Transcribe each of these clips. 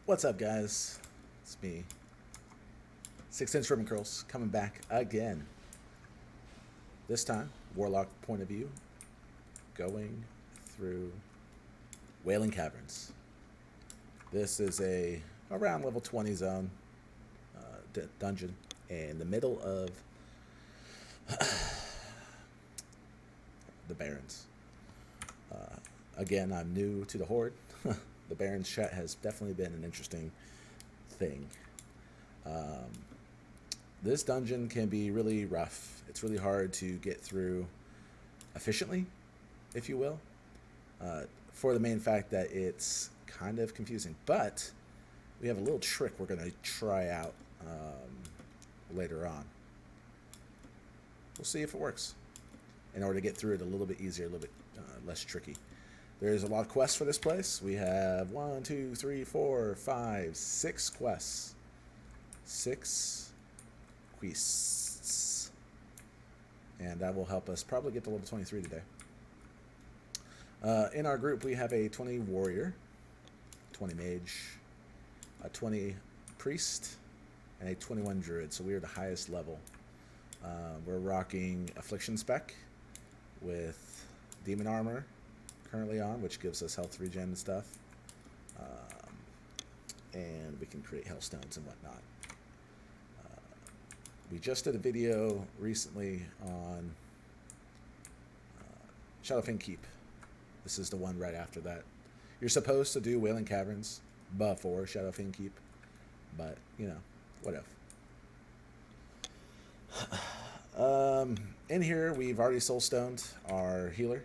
What's up, guys? It's me, 6-inch Ribbon Curls, coming back again. This time, Warlock point of view, going through Wailing Caverns. This is a around level 20 zone dungeon in the middle of the Barrens. Again, I'm new to the Horde. The Barrens chat has definitely been an interesting thing. This dungeon can be really rough. It's really hard to get through efficiently, if you will, for the main fact that it's kind of confusing. But we have a little trick we're going to try out later on. We'll see if it works in order to get through it a little bit easier, a little bit less tricky. There's a lot of quests for this place. We have 1, 2, 3, 4, 5, 6 quests. 6 quests. And that will help us probably get to level 23 today. In our group, we have a 20 warrior, 20 mage, a 20 priest, and a 21 druid. So we are the highest level. We're rocking affliction spec with demon armor currently on, which gives us health regen and stuff. And we can create hellstones and whatnot. We just did a video recently on Shadowfang Keep. This is the one right after that. You're supposed to do Wailing Caverns before Shadowfang Keep, but, you know, whatever. In here, we've already soulstoned our healer.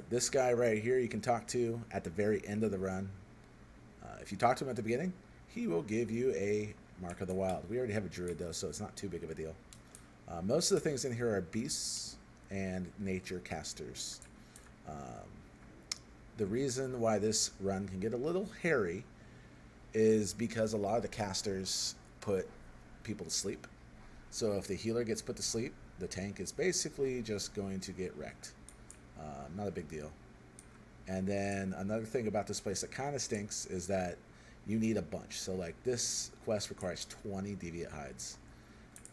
This guy right here you can talk to at the very end of the run. If you talk to him at the beginning, he will give you a Mark of the Wild. We already have a druid though, so it's not too big of a deal. Most of the things in here are beasts and nature casters. The reason why this run can get a little hairy is because a lot of the casters put people to sleep. So if the healer gets put to sleep, the tank is basically just going to get wrecked. Not a big deal. And then another thing about this place that kind of stinks is that you need a bunch. So like this quest requires 20 deviant hides.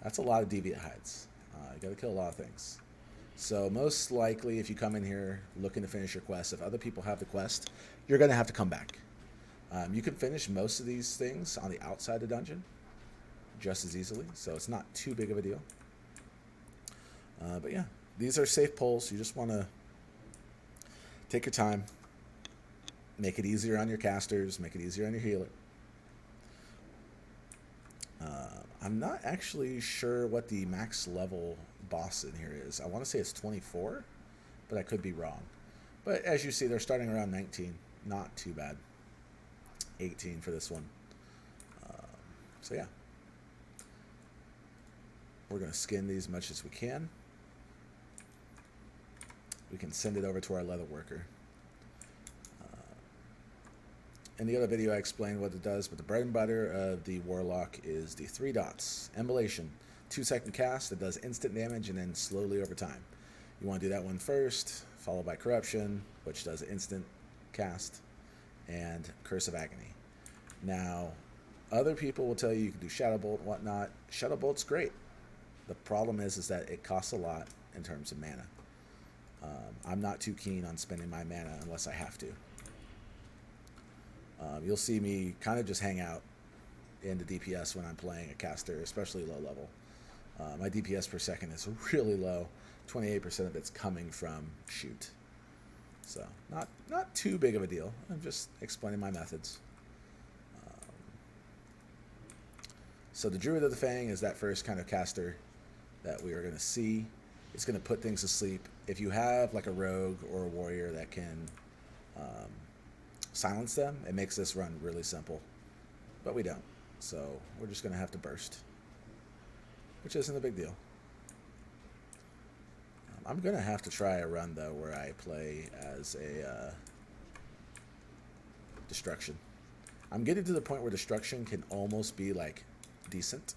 That's a lot of deviant hides. You got to kill a lot of things. So most likely if you come in here looking to finish your quest, if other people have the quest, you're going to have to come back. You can finish most of these things on the outside of the dungeon just as easily. So it's not too big of a deal. But yeah, these are safe pulls. You just want to take your time. Make it easier on your casters. Make it easier on your healer. I'm not actually sure what the max level boss in here is. I want to say it's 24, but I could be wrong. But as you see, they're starting around 19. Not too bad. 18 for this one. So yeah. We're going to skin these as much as we can. We can send it over to our leather worker. In the other video I explained what it does, but the bread and butter of the Warlock is the 3 dots. Immolation, 2-second cast that does instant damage and then slowly over time. You want to do that one first, followed by Corruption, which does instant cast, and Curse of Agony. Now, other people will tell you can do Shadow Bolt and whatnot. Shadow Bolt's great. The problem is that it costs a lot in terms of mana. I'm not too keen on spending my mana unless I have to. You'll see me kind of just hang out in the DPS when I'm playing a caster, especially low level. My DPS per second is really low. 28% of it's coming from shoot. So not too big of a deal. I'm just explaining my methods. So the Druid of the Fang is that first kind of caster that we are going to see. It's going to put things to sleep. If you have like a rogue or a warrior that can silence them, it makes this run really simple. But we don't. So we're just going to have to burst, which isn't a big deal. I'm going to have to try a run, though, where I play as a Destruction. I'm getting to the point where Destruction can almost be, like, decent.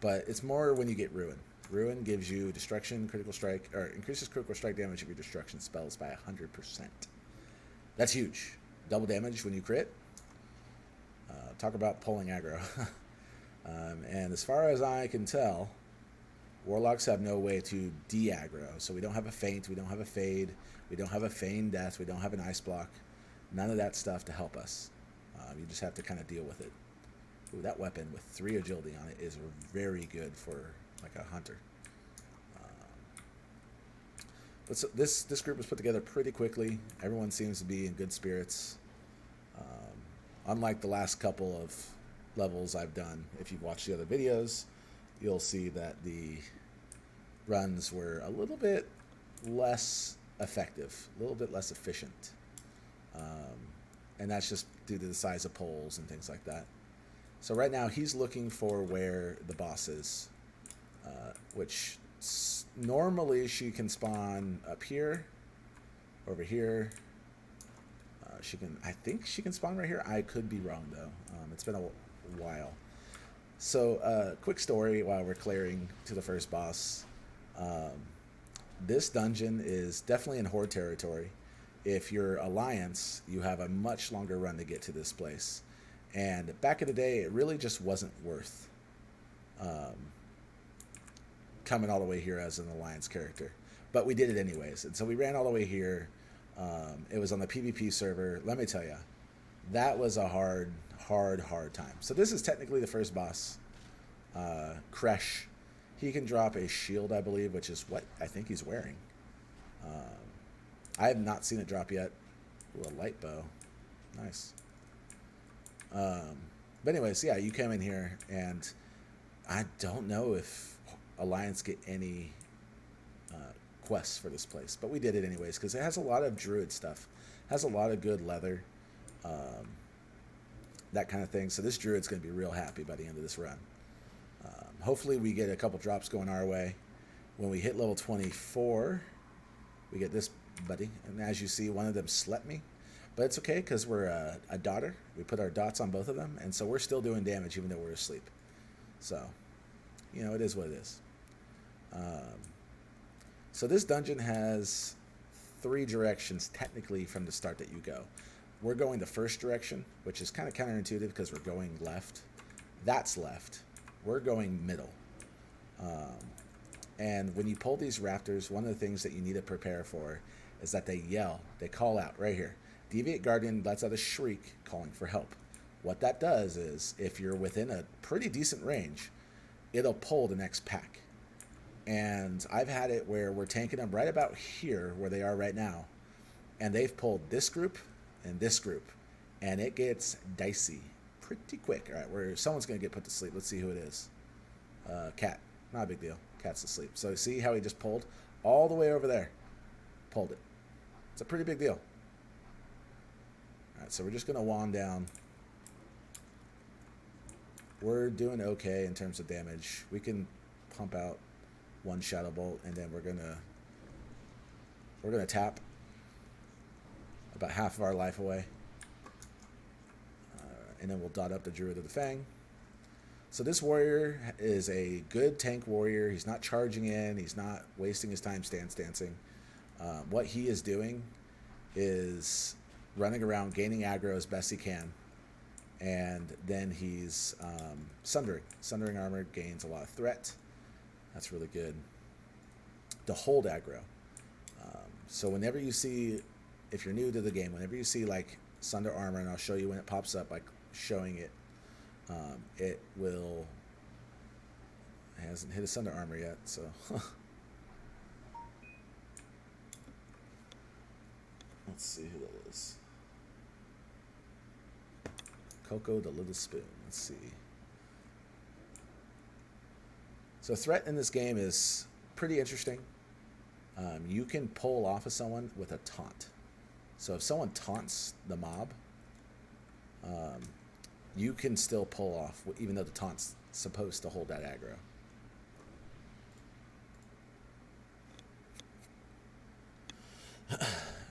But it's more when you get Ruin. Ruin gives you Destruction, Critical Strike, or increases critical strike damage of your Destruction spells by 100%. That's huge. double damage when you crit. Talk about pulling aggro. And as far as I can tell, Warlocks have no way to de-aggro. So we don't have a feint, we don't have a fade, we don't have a feign death, we don't have an ice block. None of that stuff to help us. You just have to kind of deal with it. Ooh, that weapon with 3 agility on it is very good for like a hunter. But so this group was put together pretty quickly. Everyone seems to be in good spirits. Unlike the last couple of levels I've done, if you've watched the other videos, you'll see that the runs were a little bit less effective, a little bit less efficient. And that's just due to the size of poles and things like that. So right now he's looking for where the boss is, which normally she can spawn up here, over here. I think she can spawn right here. I could be wrong though. It's been a while. So quick story while we're clearing to the first boss. This dungeon is definitely in horde territory. If you're Alliance, you have a much longer run to get to this place. And back in the day, it really just wasn't worth coming all the way here as an Alliance character. But we did it anyways. And so we ran all the way here. It was on the PvP server. Let me tell you, that was a hard time. So this is technically the first boss. Kresh. He can drop a shield, I believe, which is what I think he's wearing. I have not seen it drop yet. Ooh, a light bow. Nice. But anyways, yeah, you came in here, and I don't know if Alliance get any quests for this place, but we did it anyways because it has a lot of druid stuff, has a lot of good leather, that kind of thing. So this druid's going to be real happy by the end of this run. Hopefully we get a couple drops going our way. When we hit level 24, we get this buddy, and as you see, one of them slept me, but it's okay because we're a daughter. We put our dots on both of them, and so we're still doing damage even though we're asleep. So, you know, it is what it is. So this dungeon has 3 directions technically from the start that you go. We're going the first direction, which is kind of counterintuitive because we're going left. That's left. We're going middle. And when you pull these raptors, one of the things that you need to prepare for is that they yell, they call out right here. Deviate Guardian lets out a shriek calling for help. What that does is, if you're within a pretty decent range, it'll pull the next pack. And I've had it where we're tanking them right about here where they are right now, and they've pulled this group and this group, and it gets dicey pretty quick. All right, where someone's going to get put to sleep. Let's see who it is. Cat. Not a big deal. Cat's asleep. So see how he just pulled all the way over there. Pulled it. It's a pretty big deal. All right, so we're just going to wand down. We're doing okay in terms of damage. We can pump out 1 shadow bolt, and then we're gonna tap about half of our life away, and then we'll dot up the Druid of the Fang. So this warrior is a good tank warrior. He's not charging in. He's not wasting his time stance dancing. What he is doing is running around, gaining aggro as best he can, and then he's sundering. Sundering armor gains a lot of threat. That's really good. To hold aggro. So whenever you see, if you're new to the game, whenever you see like Sunder armor, and I'll show you when it pops up by showing it, it will, it hasn't hit a Sunder armor yet, so. Let's see who that is. Coco the Little Spoon. Let's see. So threat in this game is pretty interesting. You can pull off of someone with a taunt. So if someone taunts the mob, you can still pull off, even though the taunt's supposed to hold that aggro.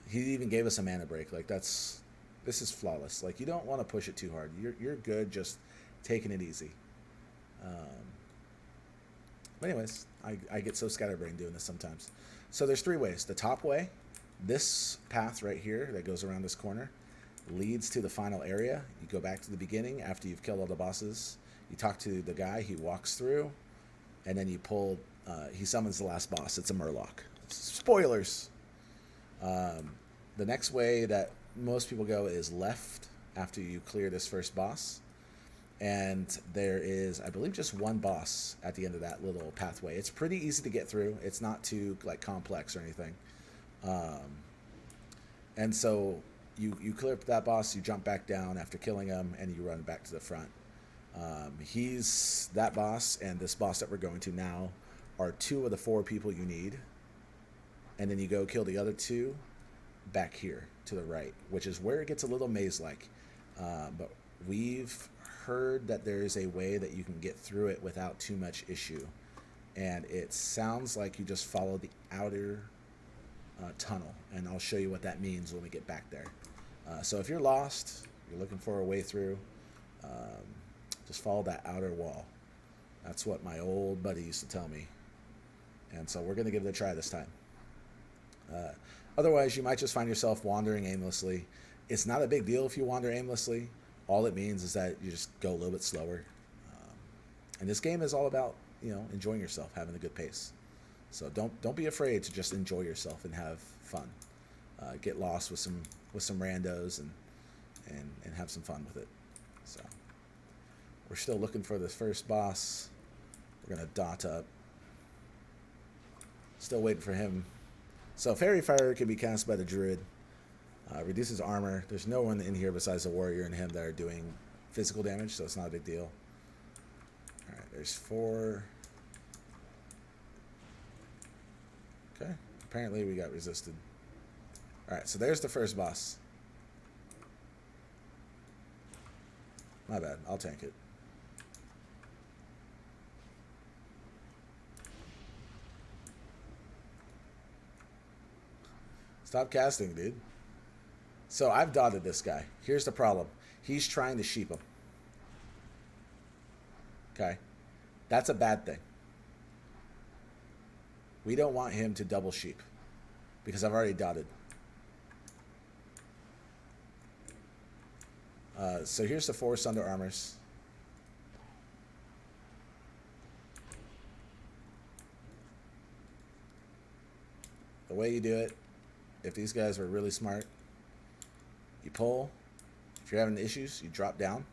He even gave us a mana break. Like this is flawless. Like you don't want to push it too hard. You're good just taking it easy. But anyways, I get so scatterbrained doing this sometimes. So there's 3 ways. The top way, this path right here that goes around this corner, leads to the final area. You go back to the beginning after you've killed all the bosses. You talk to the guy, he walks through, and then you pull, he summons the last boss. It's a Murloc. Spoilers! The next way that most people go is left after you clear this first boss. And there is, I believe, just one boss at the end of that little pathway. It's pretty easy to get through. It's not too like complex or anything. And so you clear up that boss, you jump back down after killing him, and you run back to the front. He's that boss, and this boss that we're going to now are 2 of the 4 people you need. And then you go kill the other 2 back here to the right, which is where it gets a little maze-like. But we've heard that there is a way that you can get through it without too much issue. And it sounds like you just follow the outer tunnel, and I'll show you what that means when we get back there. So if you're lost, you're looking for a way through, just follow that outer wall. That's what my old buddy used to tell me. And so we're going to give it a try this time. Otherwise, you might just find yourself wandering aimlessly. It's not a big deal if you wander aimlessly. All it means is that you just go a little bit slower. And this game is all about, enjoying yourself, having a good pace. So don't be afraid to just enjoy yourself and have fun. Get lost with some randos and have some fun with it. So we're still looking for this first boss. We're gonna dot up. Still waiting for him. So Fairy Fire can be cast by the Druid. Reduces armor. There's no one in here besides the warrior and him that are doing physical damage, so it's not a big deal. Alright, there's 4. Okay, apparently we got resisted. Alright, so there's the first boss. My bad, I'll tank it. Stop casting, dude. So I've dotted this guy. Here's the problem. He's trying to sheep him. Okay? That's a bad thing. We don't want him to double sheep because I've already dotted. So here's the 4 Sunder Armors. The way you do it, if these guys were really smart, you pull. If you're having issues, you drop down.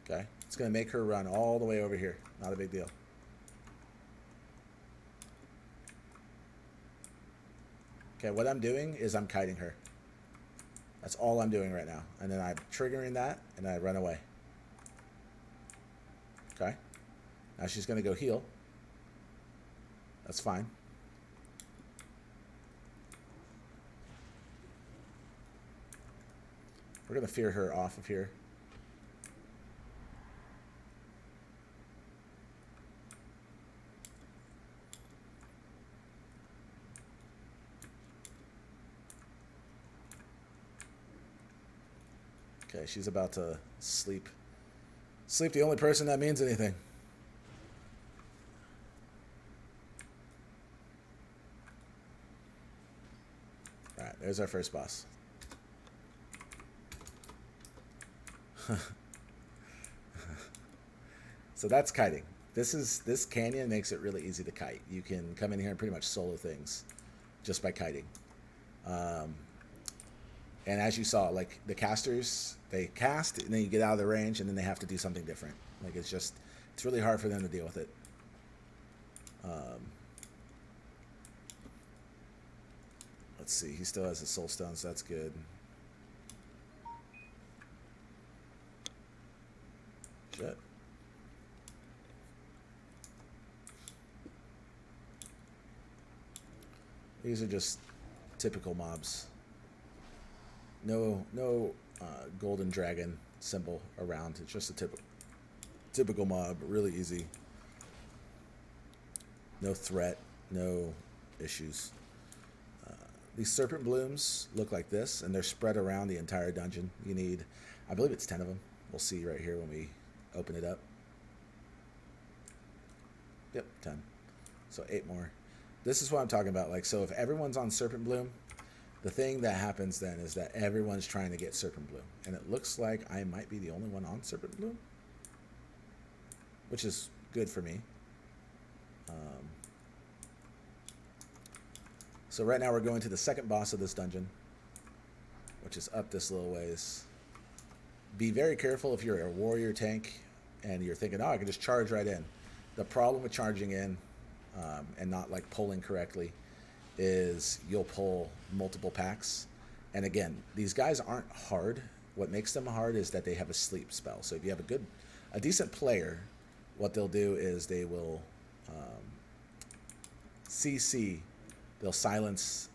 Okay, it's going to make her run all the way over here. Not a big deal. Okay, what I'm doing is I'm kiting her. That's all I'm doing right now. And then I'm triggering that, and I run away. Okay, now she's going to go heal. That's fine. We're going to fear her off of here. Okay, she's about to sleep. Sleep, the only person that means anything. Alright, there's our first boss. So that's kiting. This canyon makes it really easy to kite. You can come in here and pretty much solo things just by kiting. And as you saw, like the casters, they cast and then you get out of the range and then they have to do something different. Like it's really hard for them to deal with it. Let's see, he still has the soul stone, so that's good. Shit. These are just typical mobs. No golden dragon symbol around. It's just a typical mob. Really easy. No threat. No issues. These serpent blooms look like this, and they're spread around the entire dungeon. You need, I believe it's 10 of them. We'll see right here when we open it up. Yep, 10. So 8 more. This is what I'm talking about. Like, so if everyone's on Serpent Bloom, the thing that happens then is that everyone's trying to get Serpent Bloom. And it looks like I might be the only one on Serpent Bloom, which is good for me. So right now we're going to the second boss of this dungeon, which is up this little ways. Be very careful if you're a warrior tank and you're thinking, oh, I can just charge right in. The problem with charging in and not like pulling correctly is you'll pull multiple packs. And again, these guys aren't hard. What makes them hard is that they have a sleep spell. So if you have a decent player, what they'll do is they will CC, they'll silence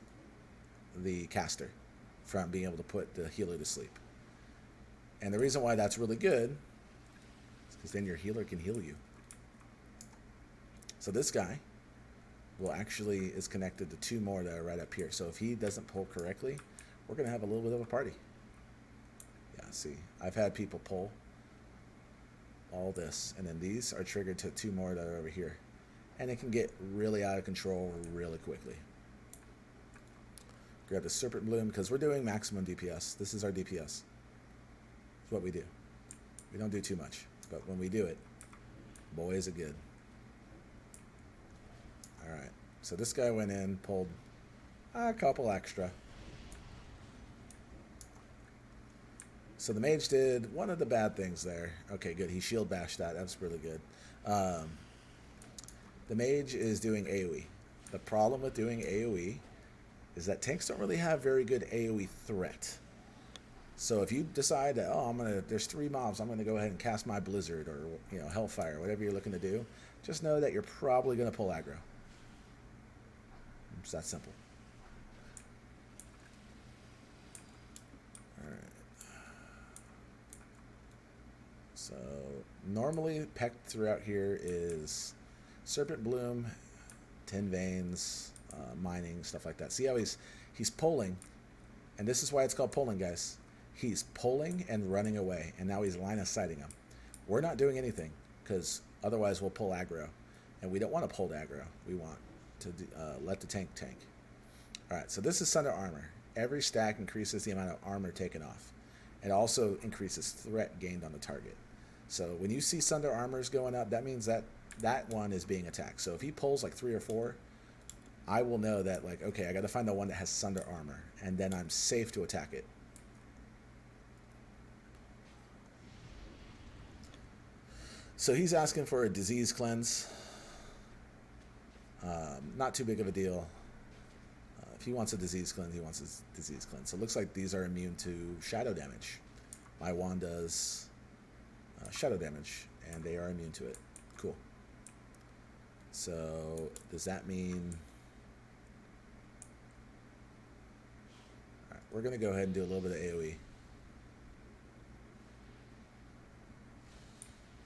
the caster from being able to put the healer to sleep. And the reason why that's really good is because then your healer can heal you. So this guy is connected to 2 more that are right up here. So if he doesn't pull correctly, we're going to have a little bit of a party. Yeah, see, I've had people pull all this, and then these are triggered to 2 more that are over here. And it can get really out of control really quickly. Grab the Serpent Bloom, because we're doing maximum DPS. This is our DPS. It's what we do. We don't do too much, but when we do it, boy, is it good. All right, so this guy went in, pulled a couple extra. So the mage did one of the bad things there. Okay, good. He shield bashed that. That's really good. The mage is doing AoE. The problem with doing AoE is that tanks don't really have very good AoE threat. So if you decide that, there's 3 mobs, I'm gonna go ahead and cast my Blizzard or Hellfire, whatever you're looking to do, just know that you're probably gonna pull aggro. It's that simple. All right. So normally pecked throughout here is Serpent Bloom, 10 Veins, mining, stuff like that. See how he's pulling, and this is why it's called pulling, guys. He's pulling and running away, and now he's line of sighting him. We're not doing anything, because otherwise we'll pull aggro, and we don't want to pull aggro. We want to let the tank. All right, so this is Sunder Armor. Every stack increases the amount of armor taken off. It also increases threat gained on the target. So when you see Sunder Armors going up, that means that one is being attacked. So if he pulls like 3 or 4, I will know that, like, okay, I got to find the one that has Sunder Armor, and then I'm safe to attack it. So he's asking for a disease cleanse. Not too big of a deal. If he wants a disease cleanse, he wants his disease cleanse. So it looks like these are immune to shadow damage. My wand does shadow damage, and they are immune to it. Cool. So does that mean... All right, we're going to go ahead and do a little bit of AoE.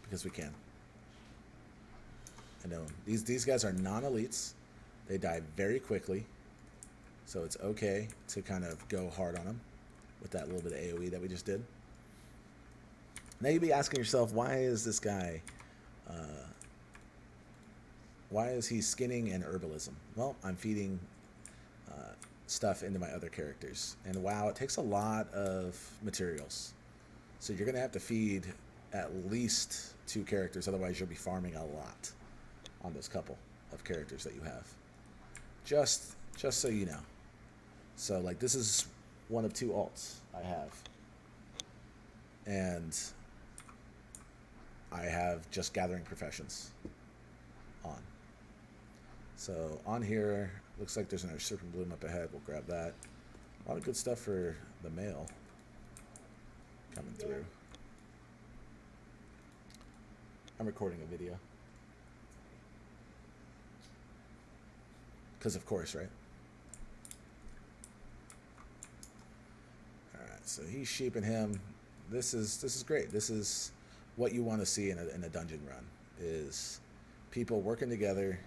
Because we can. I know these guys are non-elites. They die very quickly. So it's okay to kind of go hard on them with that little bit of AoE that we just did. Now you'd be asking yourself, why is this guy... why is he skinning and herbalism? Well, I'm feeding stuff into my other characters. And wow, it takes a lot of materials. So you're going to have to feed at least 2 characters, otherwise you'll be farming a lot on this couple of characters that you have. Just so you know. So like this is one of 2 alts I have. And I have just Gathering Professions on. So on here, looks like there's another Serpent Bloom up ahead. We'll grab that. A lot of good stuff for the mail coming through. I'm recording a video. Because of course, right? Alright, so he's sheeping him. This is great. This is what you want to see in a dungeon run, is people working together,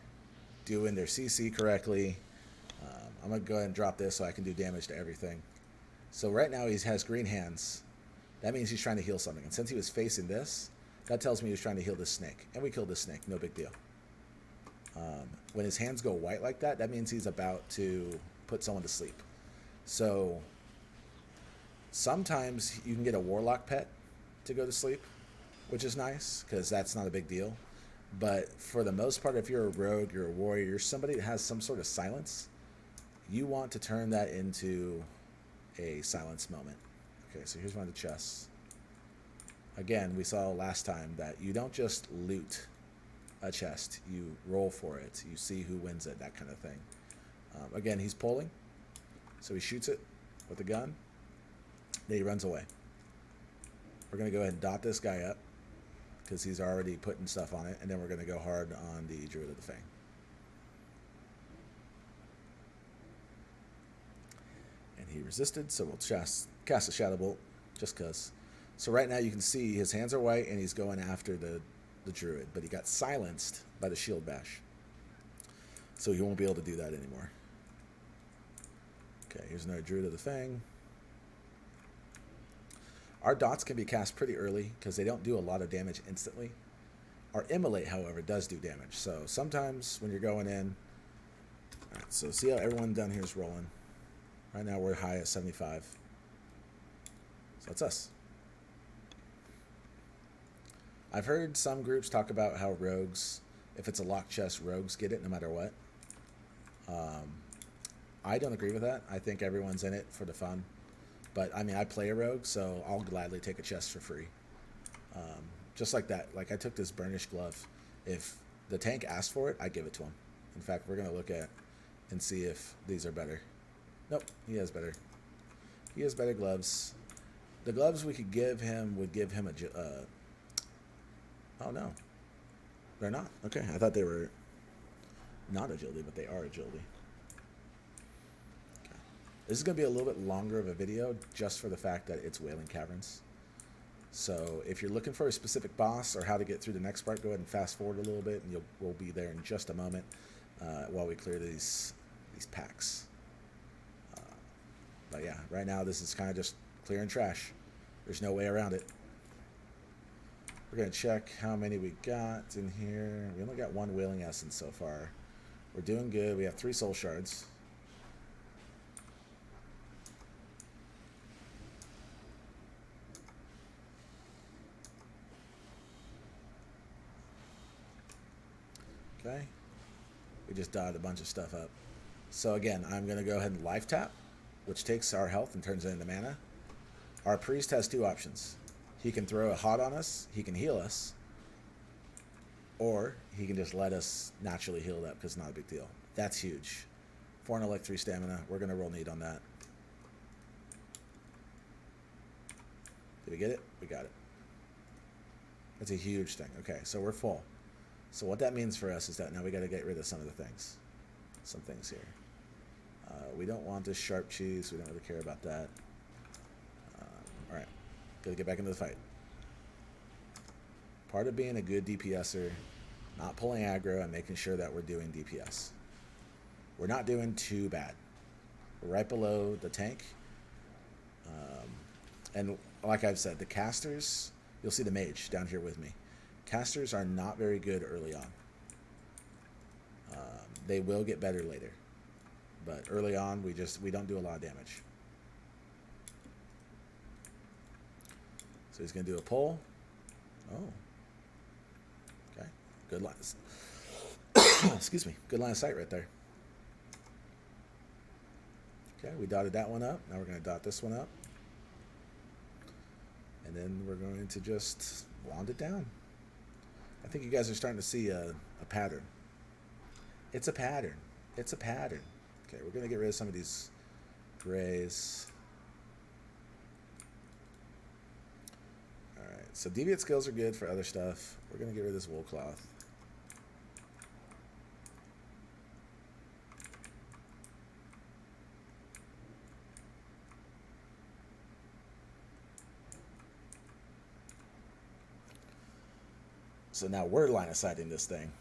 doing their CC correctly. I'm going to go ahead and drop this so I can do damage to everything. So right now he has green hands. That means he's trying to heal something. And since he was facing this, that tells me he was trying to heal this snake. And we killed this snake. No big deal. When his hands go white like that, that means he's about to put someone to sleep. So sometimes you can get a Warlock pet to go to sleep, which is nice because that's not a big deal. But for the most part, if you're a rogue, you're a warrior, you're somebody that has some sort of silence, you want to turn that into a silence moment. Okay, so here's one of the chests. Again, we saw last time that you don't just loot a chest, you roll for it, you see who wins it, that kind of thing. Again, he's pulling, so he shoots it with a gun, then he runs away. We're going to go ahead and dot this guy up because he's already putting stuff on it, and then we're going to go hard on the Druid of the Fang. And he resisted, so we'll cast a Shadow Bolt just because. So right now you can see his hands are white and he's going after the Druid, but he got silenced by the Shield Bash. So he won't be able to do that anymore. Okay, here's another Druid of the Fang. Our dots can be cast pretty early because they don't do a lot of damage instantly. Our Immolate, however, does do damage. So sometimes when you're going in... Alright, so see how everyone down here is rolling. Right now we're high at 75. So that's us. I've heard some groups talk about how rogues, if it's a locked chest, rogues get it no matter what. I don't agree with that. I think everyone's in it for the fun. But, I mean, I play a rogue, so I'll gladly take a chest for free. Just like that. Like, I took this burnished glove. If the tank asked for it, I give it to him. In fact, we're going to look at and see if these are better. Nope, he has better. He has better gloves. The gloves we could give him would give him a... oh, no. They're not. Okay, I thought they were not agility, but they are agility. Okay. This is going to be a little bit longer of a video just for the fact that it's Wailing Caverns. So if you're looking for a specific boss or how to get through the next part, go ahead and fast forward a little bit, and we'll be there in just a moment while we clear these packs. But yeah, right now this is kind of just clearing trash. There's no way around it. We're going to check how many we got in here. We only got one Wailing Essence so far. We're doing good. We have 3 Soul Shards. Okay. We just dotted a bunch of stuff up. So again, I'm going to go ahead and Life Tap, which takes our health and turns it into mana. Our Priest has 2 options. He can throw a hot on us, he can heal us, or he can just let us naturally heal up because it's not a big deal. That's huge. 4 and 3 stamina. We're going to roll need on that. Did we get it? We got it. That's a huge thing. Okay, so we're full. So what that means for us is that now we got to get rid of some of the things. Some things here. We don't want this sharp cheese. We don't really care about that. All right. Got to get back into the fight. Part of being a good DPSer, not pulling aggro and making sure that we're doing DPS. We're not doing too bad. We're right below the tank. And like I've said, the casters, you'll see the mage down here with me. Casters are not very good early on. They will get better later. But early on, we don't do a lot of damage. So he's going to do a pull. Oh. Okay. Good line. Excuse me. Good line of sight right there. Okay, we dotted that one up. Now we're going to dot this one up. And then we're going to just wand it down. I think you guys are starting to see a pattern. It's a pattern. It's a pattern. Okay, we're going to get rid of some of these grays. Alright, so deviant skills are good for other stuff. We're going to get rid of this wool cloth. So now we're line of sighting this thing.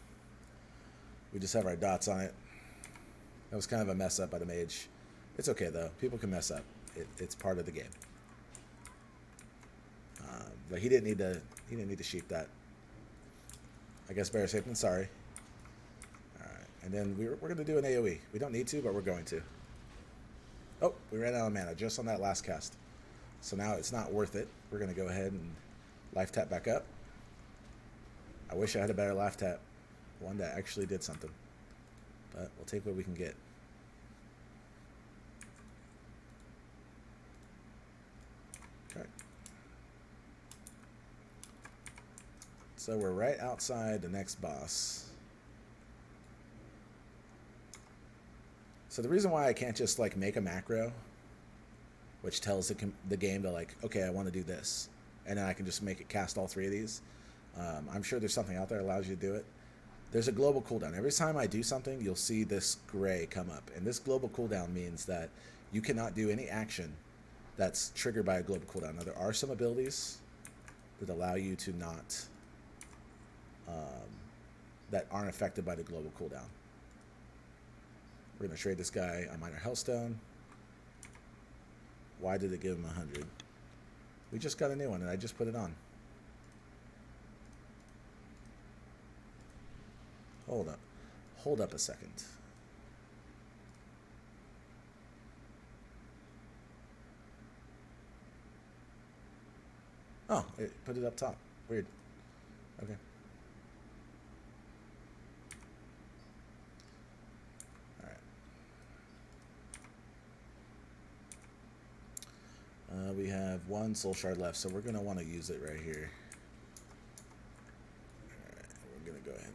We just have our dots on it. That was kind of a mess up by the mage. It's okay though. People can mess up. It's part of the game. But he didn't need to. He didn't need to sheep that. I guess better safe than sorry. All And then we're going to do an AoE. We don't need to, but we're going to. Oh, we ran out of mana just on that last cast. So now it's not worth it. We're going to go ahead and life tap back up. I wish I had a better life tap. One that actually did something. But we'll take what we can get. Okay. So we're right outside the next boss. So the reason why I can't just like make a macro, which tells the game to like, okay, I want to do this, and then I can just make it cast all three of these. I'm sure there's something out there that allows you to do it. There's a global cooldown. Every time I do something, you'll see this gray come up, and this global cooldown means that you cannot do any action that's triggered by a global cooldown. Now there are some abilities that allow you to not, that aren't affected by the global cooldown. We're going to trade this guy a minor hellstone. Why did it give him 100? We just got a new one, and I just put it on. Hold up. Hold up a second. Oh, it put it up top. Weird. Okay. We have one soul shard left, so we're going to want to use it right here. Alright, we're going to go ahead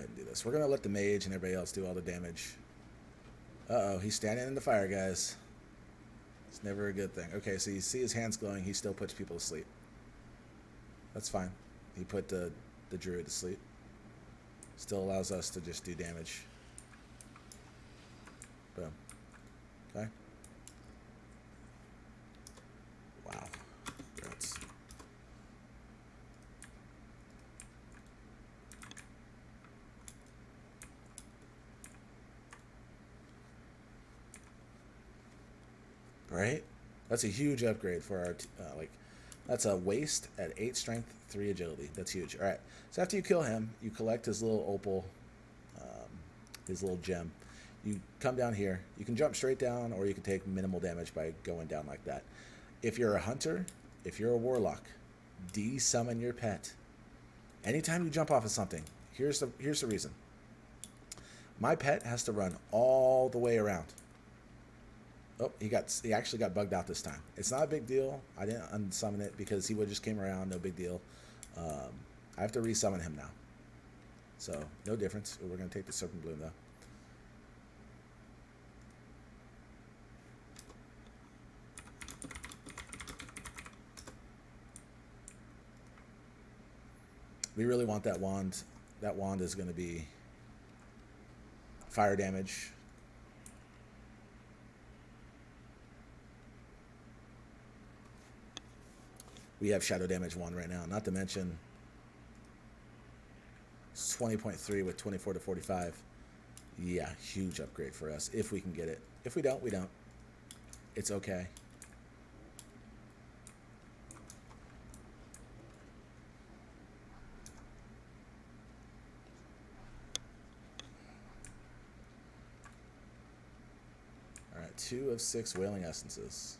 and do this. We're going to let the mage and everybody else do all the damage. Uh-oh, he's standing in the fire, guys. It's never a good thing. Okay, so you see his hands glowing. He still puts people to sleep. That's fine. He put the druid to sleep. Still allows us to just do damage. Boom. Okay. Wow. Congrats. Right? That's a huge upgrade for our, that's a waste at 8 strength, 3 agility. That's huge. All right. So after you kill him, you collect his little opal, his little gem. You come down here. You can jump straight down, or you can take minimal damage by going down like that. If you're a hunter, if you're a warlock, de-summon your pet. Anytime you jump off of something, here's the reason. My pet has to run all the way around. Oh, he actually got bugged out this time. It's not a big deal. I didn't unsummon it because he would just came around. No big deal. I have to resummon him now. So no difference. We're going to take the Serpent Bloom though. We really want that wand. That wand is going to be fire damage. We have shadow damage 1 right now. Not to mention 20.3 with 24 to 45. Yeah, huge upgrade for us if we can get it. If we don't, we don't. It's okay. All right, 2 of 6 Wailing Essences.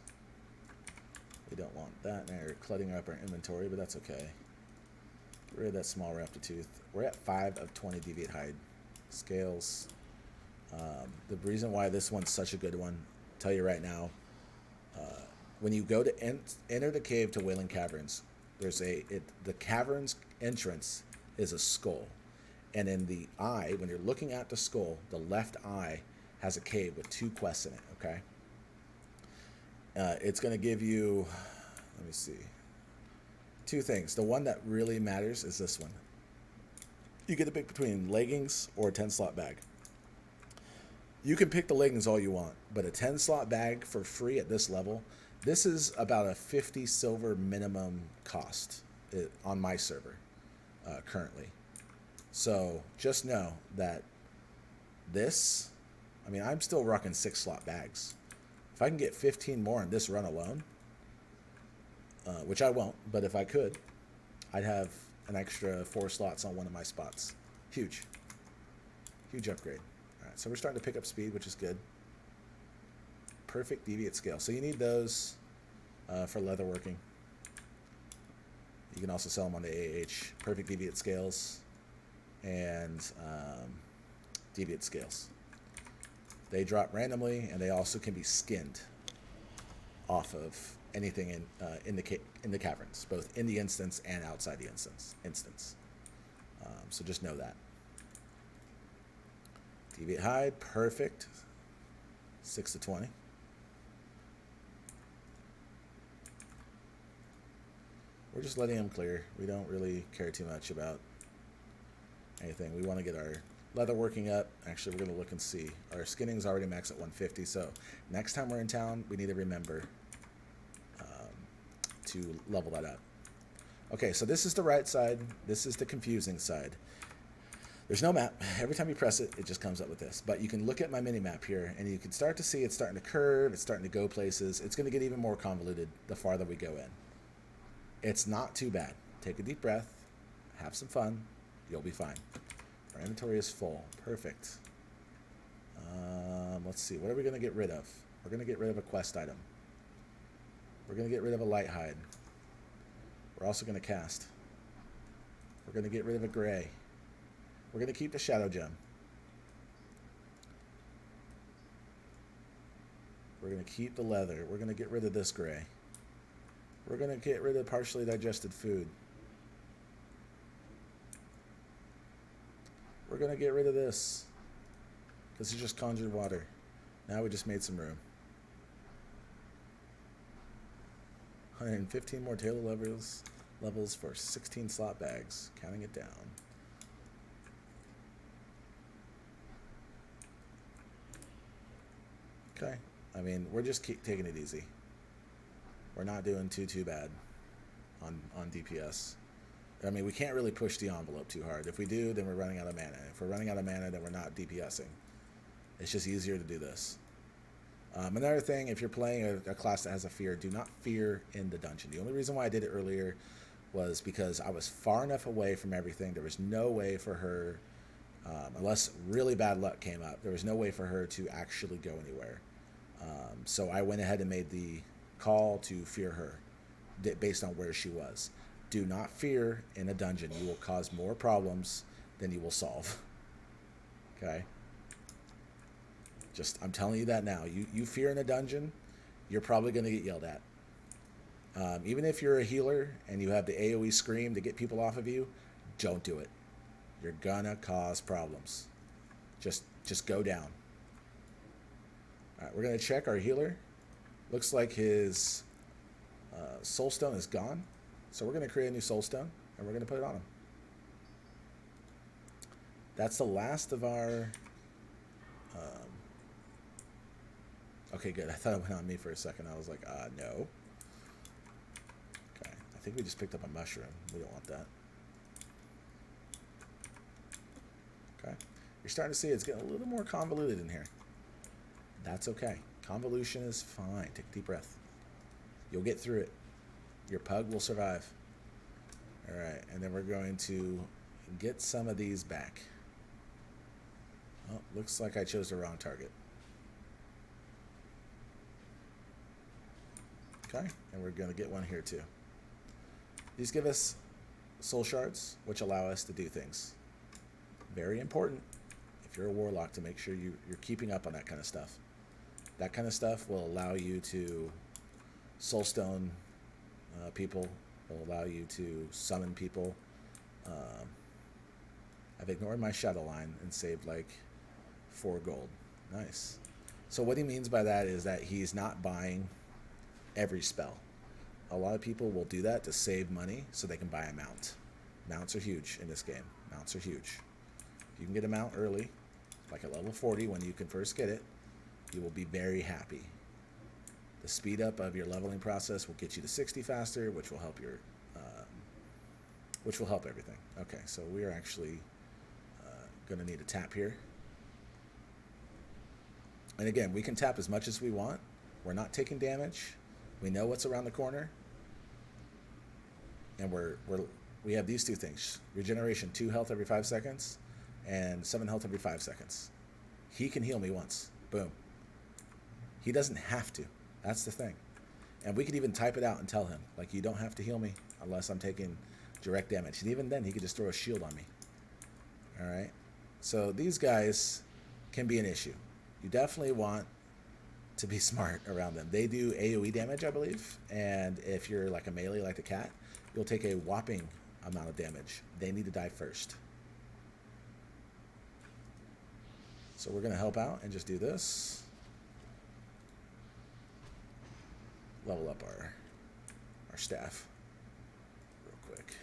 We don't want that. Now we're cluttering up our inventory, but that's okay. Get rid of that small Raptor Tooth. We're at 5 of 20 Deviate Hide. Scales. The reason why this one's such a good one, I'll tell you right now, when you go to enter the cave to Wailing Caverns, there's the cavern's entrance is a skull. And in the eye, when you're looking at the skull, the left eye has a cave with 2 quests in it, okay? It's going to give you, let me see, 2 things. The one that really matters is this one. You get to pick between leggings or a 10-slot bag. You can pick the leggings all you want, but a 10-slot bag for free at this level, this is about a 50 silver minimum cost on my server currently. So just know that this, I mean, I'm still rocking 6-slot bags. If I can get 15 more in this run alone, which I won't, but if I could, I'd have an extra 4 slots on one of my spots. Huge. Huge upgrade. All right, so we're starting to pick up speed, which is good. Perfect deviate scale. So you need those for leatherworking. You can also sell them on the AH. Perfect deviate scales and deviate scales. They drop randomly, and they also can be skinned off of anything in the caverns, both in the instance and outside the instance. So just know that. Deviate hide, perfect. 6 to 20. We're just letting them clear. We don't really care too much about anything. We want to get our leather working up. Actually, we're going to look and see. Our skinning's already maxed at 150, so next time we're in town, we need to remember to level that up. Okay, so this is the right side. This is the confusing side. There's no map. Every time you press it, it just comes up with this. But you can look at my mini map here, and you can start to see it's starting to curve. It's starting to go places. It's going to get even more convoluted the farther we go in. It's not too bad. Take a deep breath. Have some fun. You'll be fine. Our inventory is full. Perfect. Let's see. What are we going to get rid of? We're going to get rid of a quest item. We're going to get rid of a light hide. We're also going to cast. We're going to get rid of a gray. We're going to keep the shadow gem. We're going to keep the leather. We're going to get rid of this gray. We're going to get rid of partially digested food. We're going to get rid of this. This is just conjured water. Now we just made some room. 115 more tailor levels for 16 slot bags. Counting it down. Okay. I mean, we're just taking it easy. We're not doing too bad on DPS. I mean, we can't really push the envelope too hard. If we do, then we're running out of mana. If we're running out of mana, then we're not DPSing. It's just easier to do this. Another thing, if you're playing a class that has a fear, do not fear in the dungeon. The only reason why I did it earlier was because I was far enough away from everything. There was no way for her, unless really bad luck came up, there was no way for her to actually go anywhere. So I went ahead and made the call to fear her based on where she was. Do not fear in a dungeon. You will cause more problems than you will solve. Okay? I'm telling you that now. You fear in a dungeon, you're probably going to get yelled at. Even if you're a healer and you have the AoE scream to get people off of you, don't do it. You're gonna cause problems. Just go down. All right, we're going to check our healer. Looks like his soul stone is gone. So we're going to create a new soul stone, and we're going to put it on him. That's the last of our... okay, good. I thought it went on me for a second. I was like, no. Okay, I think we just picked up a mushroom. We don't want that. Okay. You're starting to see it's getting a little more convoluted in here. That's okay. Convolution is fine. Take a deep breath. You'll get through it. Your pug will survive. All right, and then we're going to get some of these back. Oh, looks like I chose the wrong target. Okay, and we're going to get one here too. These give us soul shards, which allow us to do things. Very important if you're a warlock to make sure you're keeping up on that kind of stuff. That kind of stuff will allow you to soulstone people, will allow you to summon people. I've ignored my shadow line and saved like 4 gold. Nice. So what he means by that is that he's not buying every spell. A lot of people will do that to save money so they can buy a mount. Mounts are huge in this game. Mounts are huge. If you can get a mount early, like at level 40 when you can first get it, you will be very happy. The speed up of your leveling process will get you to 60 faster, which will help your, which will help everything. Okay, so we are actually going to need a tap here. And again, we can tap as much as we want. We're not taking damage. We know what's around the corner, and we're we have these two things. Regeneration, 2 health every 5 seconds, and 7 health every 5 seconds. He can heal me once. Boom. He doesn't have to. That's the thing. And we could even type it out and tell him, like, you don't have to heal me unless I'm taking direct damage. And even then, he could just throw a shield on me. All right? So these guys can be an issue. You definitely want to be smart around them. They do AoE damage, I believe. And if you're like a melee like the cat, you'll take a whopping amount of damage. They need to die first. So we're going to help out and just do this. Level up our staff real quick.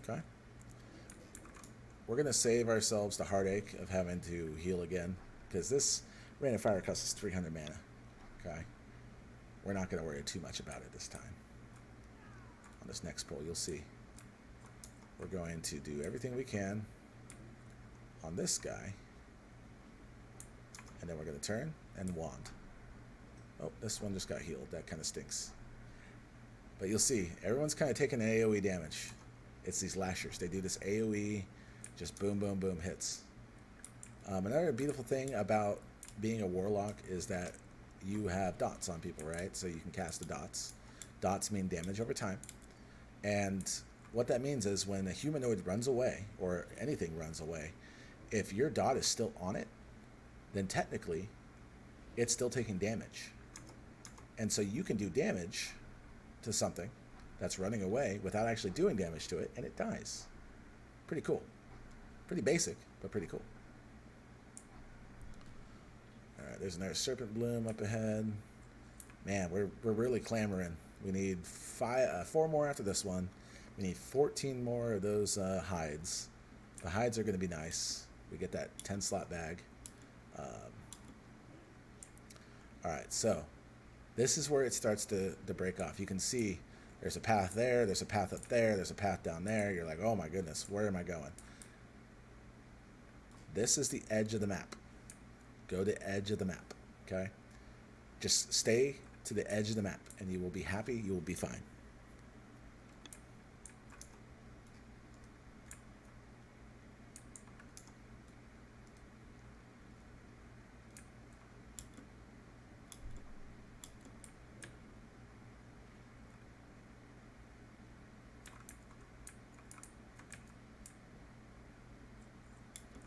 Okay. We're going to save ourselves the heartache of having to heal again, because this Rain of Fire costs us 300 mana. Okay. We're not going to worry too much about it this time. On this next pull, you'll see. We're going to do everything we can on this guy. And then we're going to turn and wand. Oh, this one just got healed. That kind of stinks. But you'll see, everyone's kind of taking AoE damage. It's these lashers. They do this AoE, just boom, boom, boom hits. Another beautiful thing about being a warlock is that you have dots on people, right? So you can cast the dots. Dots mean damage over time. And what that means is when a humanoid runs away, or anything runs away, if your dot is still on it, then technically it's still taking damage. And so you can do damage to something that's running away without actually doing damage to it, and it dies. Pretty cool. Pretty basic, but pretty cool. Alright, there's another Serpent Bloom up ahead. Man, we're really clamoring. We need 4 more after this one. We need 14 more of those hides. The hides are going to be nice. We get that 10 slot bag. Alright, so this is where it starts to break off. You can see there's a path there, there's a path up there, there's a path down there. You're like, oh my goodness, where am I going? This is the edge of the map. Go to the edge of the map, okay? Just stay to the edge of the map and you will be happy, you will be fine.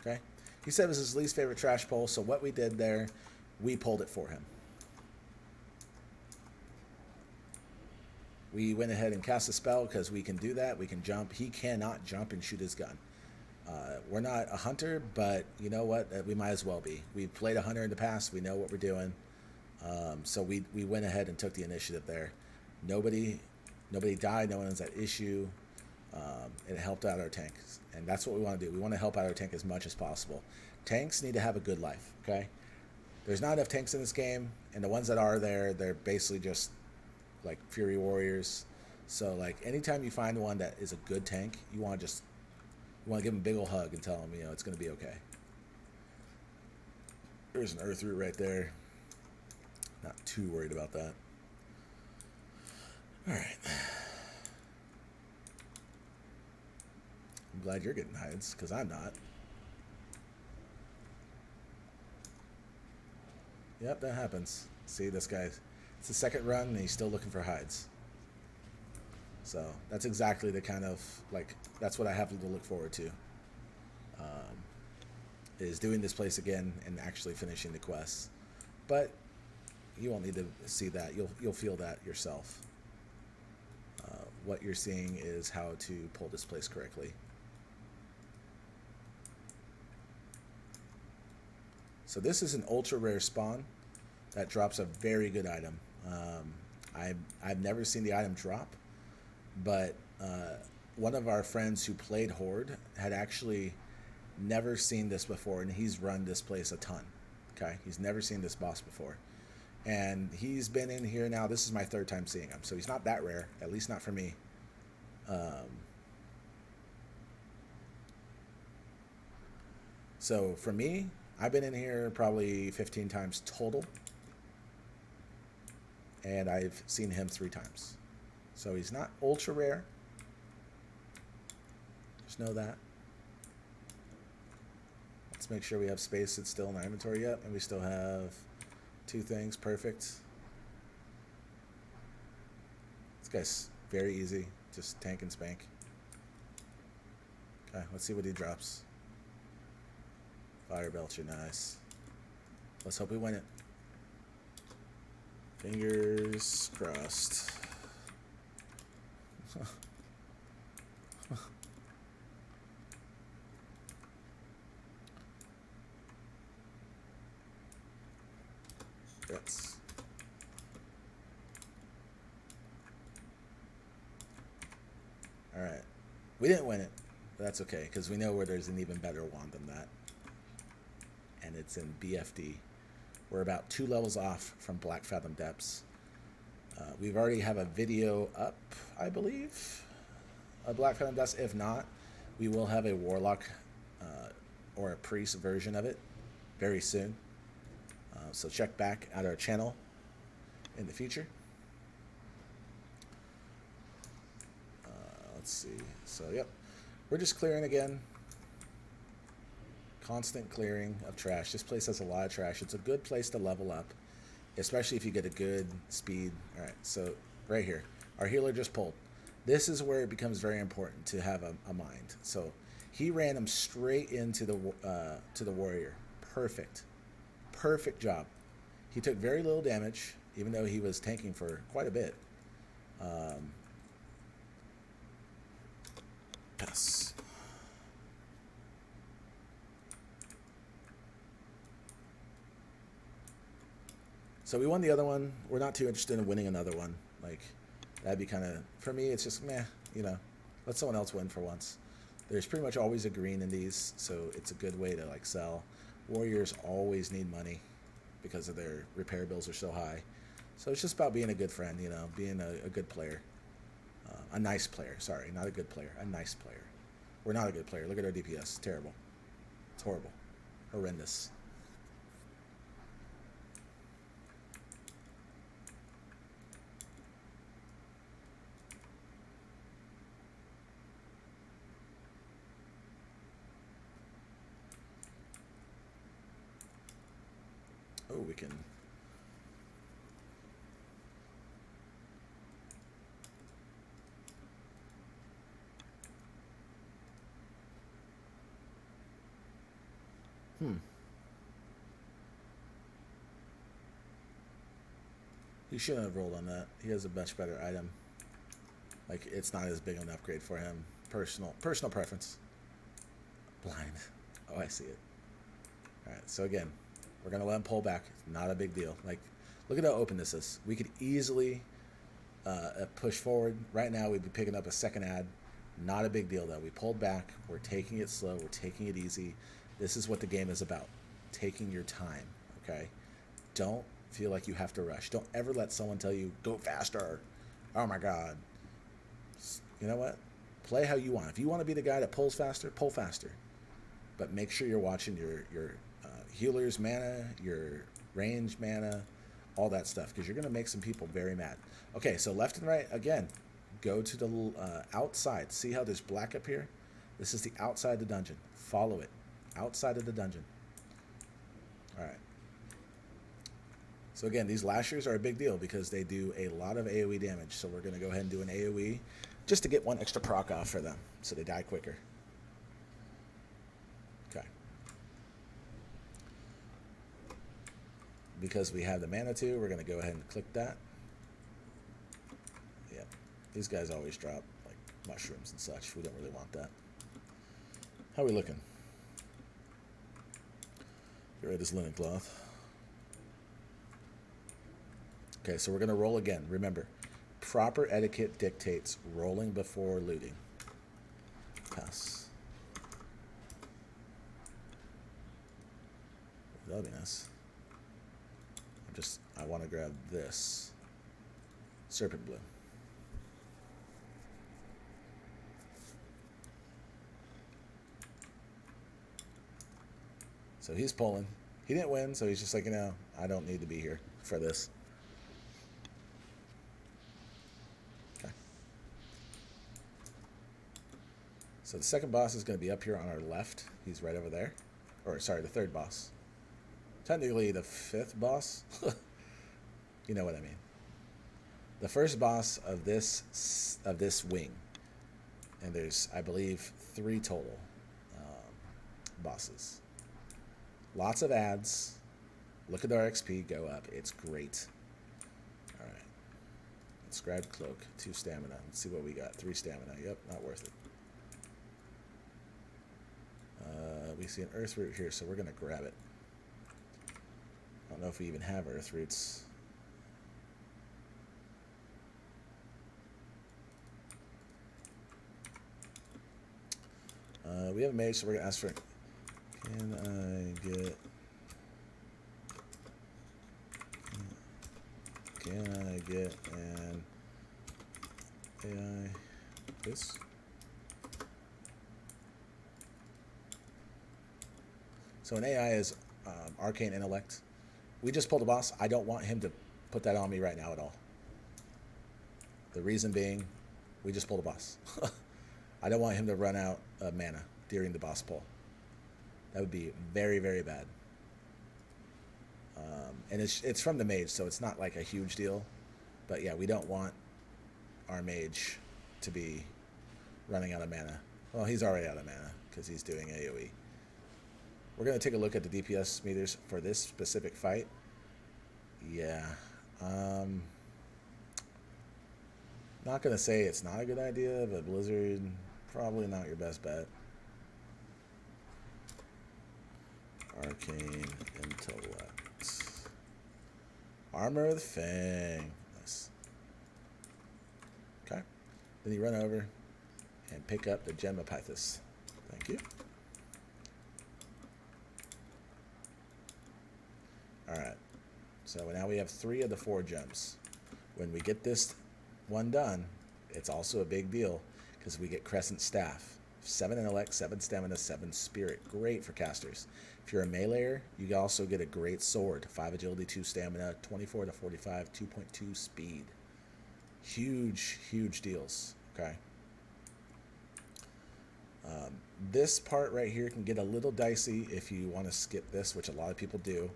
Okay, he said it was his least favorite trash pull, so what we did there, we pulled it for him. We went ahead and cast a spell because we can do that. We can jump. He cannot jump and shoot his gun. We're not a hunter, but you know what? We might as well be. We've played a hunter in the past. We know what we're doing. So we went ahead and took the initiative there. Nobody died. No one was at issue. It helped out our tanks, and that's what we want to do. We want to help out our tank as much as possible. Tanks need to have a good life, okay? There's not enough tanks in this game, and the ones that are there, they're basically just like Fury Warriors. So like anytime you find one that is a good tank, you want to give them a big old hug and tell them, you know, it's going to be okay. There's an Earth Root right there. Not too worried about that. All right. I'm glad you're getting hides, because I'm not. Yep, that happens. See, this guy's... It's the second run, and he's still looking for hides. So, that's exactly the kind of... Like, that's what I have to look forward to. Is doing this place again and actually finishing the quests. But you won't need to see that. You'll feel that yourself. What you're seeing is how to pull this place correctly. So this is an ultra rare spawn that drops a very good item. I've never seen the item drop, but one of our friends who played Horde had actually never seen this before, and he's run this place a ton. Okay, he's never seen this boss before, and he's been in here now. This is my 3rd time seeing him, so he's not that rare, at least not for me. So for me, I've been in here probably 15 times total, and I've seen him 3 times. So he's not ultra rare. Just know that. Let's make sure we have space that's still in our inventory yet, and we still have 2 things. Perfect. This guy's very easy. Just tank and spank. Okay, let's see what he drops. Fire Belcher, nice. Let's hope we win it. Fingers crossed. Yes. All right. We didn't win it, but that's okay, because we know where there's an even better wand than that. And it's in BFD. We're about 2 levels off from Black Fathom Depths. We've already have a video up, I believe, of Black Fathom Depths. If not, we will have a Warlock or a Priest version of it very soon. So check back at our channel in the future. Let's see. So, yep. We're just clearing again. Constant clearing of trash. This place has a lot of trash. It's a good place to level up, especially if you get a good speed. All right, so right here, our healer just pulled. This is where it becomes very important to have a mind. So he ran him straight into the warrior. Perfect. Perfect job. He took very little damage, even though he was tanking for quite a bit. Yes. So we won the other one. We're not too interested in winning another one. Like, that'd be kind of, for me, it's just meh, you know. Let someone else win for once. There's pretty much always a green in these, so it's a good way to, like, sell. Warriors always need money because of their repair bills are so high. So it's just about being a good friend, you know, being a good player. A nice player, sorry, not a good player, a nice player. We're not a good player. Look at our DPS. It's terrible. It's horrible. Horrendous. Oh, we can... He shouldn't have rolled on that. He has a much better item. Like, it's not as big an upgrade for him. Personal preference. Blind. Oh, I see it. Alright, so again, we're going to let him pull back. It's not a big deal. Like, look at how open this is. We could easily push forward. Right now, we'd be picking up a second ad. Not a big deal, though. We pulled back. We're taking it slow. We're taking it easy. This is what the game is about. Taking your time, okay? Don't feel like you have to rush. Don't ever let someone tell you, go faster. Oh, my God. You know what? Play how you want. If you want to be the guy that pulls faster, pull faster. But make sure you're watching your healer's mana, your range mana, all that stuff, because you're going to make some people very mad. Okay, so left and right, again, go to the outside. See how there's black up here? This is the outside of the dungeon. Follow it. Outside of the dungeon. All right. So again, these lashers are a big deal because they do a lot of AoE damage. So we're going to go ahead and do an AoE just to get 1 extra proc off for them so they die quicker. Okay. Because we have the mana too, we're going to go ahead and click that. Yep. These guys always drop like mushrooms and such. We don't really want that. How are we looking? Get rid of this linen cloth. Okay, so we're going to roll again. Remember, proper etiquette dictates rolling before looting. Pass. That'll be nice. I want to grab this. Serpent Bloom. So he's pulling. He didn't win, so he's just like, you know, I don't need to be here for this. Okay. So the second boss is going to be up here on our left. He's right over there. Or, sorry, the third boss. Technically the fifth boss. You know what I mean. The first boss of this wing. And there's, I believe, 3 total bosses. Lots of ads. Look at our XP go up. It's great. All right. Let's grab cloak. 2 stamina. Let's see what we got. 3 stamina. Yep, not worth it. We see an earth root here, so we're going to grab it. I don't know if we even have earth roots. We have a mage, so we're going to ask for... Can I get... Can I get an AI, please? So an AI is arcane intellect. We just pulled a boss. I don't want him to put that on me right now at all. The reason being, we just pulled a boss. I don't want him to run out of mana during the boss pull. That would be very, very bad. And it's from the mage, so it's not like a huge deal. But yeah, we don't want our mage to be running out of mana. Well, he's already out of mana because he's doing AoE. We're going to take a look at the DPS meters for this specific fight. Yeah. Not going to say it's not a good idea, but Blizzard, probably not your best bet. Arcane Intellect. Armor of the Fang. Nice. Okay. Then you run over and pick up the Gem of Pythos. Thank you. Alright. So now we have 3 of the 4 gems. When we get this one done, it's also a big deal because we get Crescent Staff. 7 intellect, 7 stamina, 7 spirit. Great for casters. If you're a meleeer, you also get a great sword. 5 agility, 2 stamina, 24 to 45, 2.2 speed. Huge, huge deals. Okay. This part right here can get a little dicey if you want to skip this, which a lot of people do,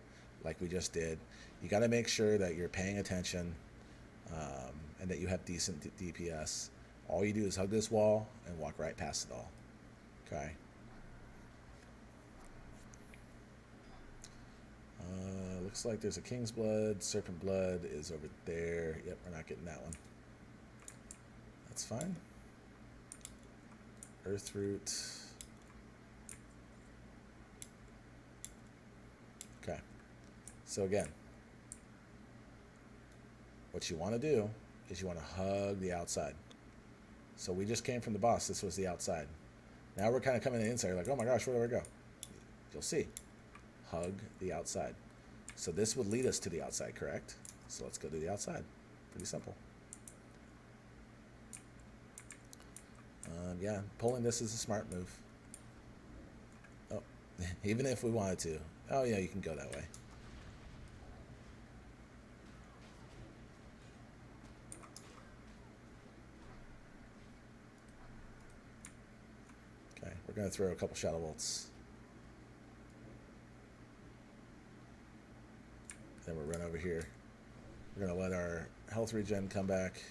like we just did. You got to make sure that you're paying attention and that you have decent DPS. All you do is hug this wall and walk right past it all. Okay. Looks like there's a King's Blood. Serpent Blood is over there. Yep, we're not getting that one. That's fine. Earthroot. Okay. So again, what you want to do is you want to hug the outside. So we just came from the boss. This was the outside. Now we're kind of coming to the inside. You're like, oh my gosh, where do I go? You'll see. Hug the outside. So this would lead us to the outside, correct? So let's go to the outside. Pretty simple. Yeah, pulling this is a smart move. Oh, even if we wanted to. Oh yeah, you can go that way. Okay, we're going to throw a couple Shadow Bolts. Then we'll run over here. We're going to let our health regen come back.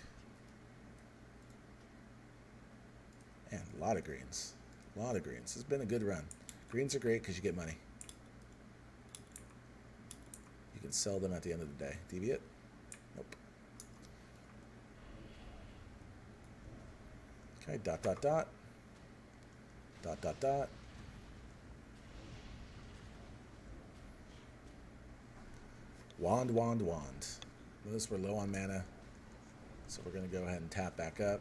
Man, a lot of greens. A lot of greens. It's been a good run. Greens are great because you get money. You can sell them at the end of the day. Deviate? Nope. Okay, dot, dot, dot. Dot, dot, dot. Wand, wand, wand. Notice we're low on mana, so we're going to go ahead and tap back up.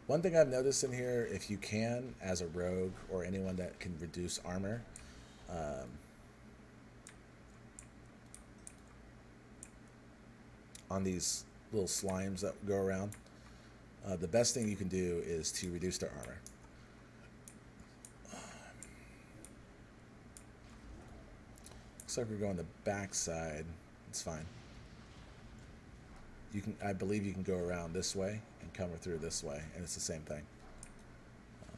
One thing I've noticed in here, if you can, as a rogue or anyone that can reduce armor, on these little slimes that go around, the best thing you can do is to reduce their armor. Looks like we're going the back side. It's fine. I believe you can go around this way and come through this way, and it's the same thing.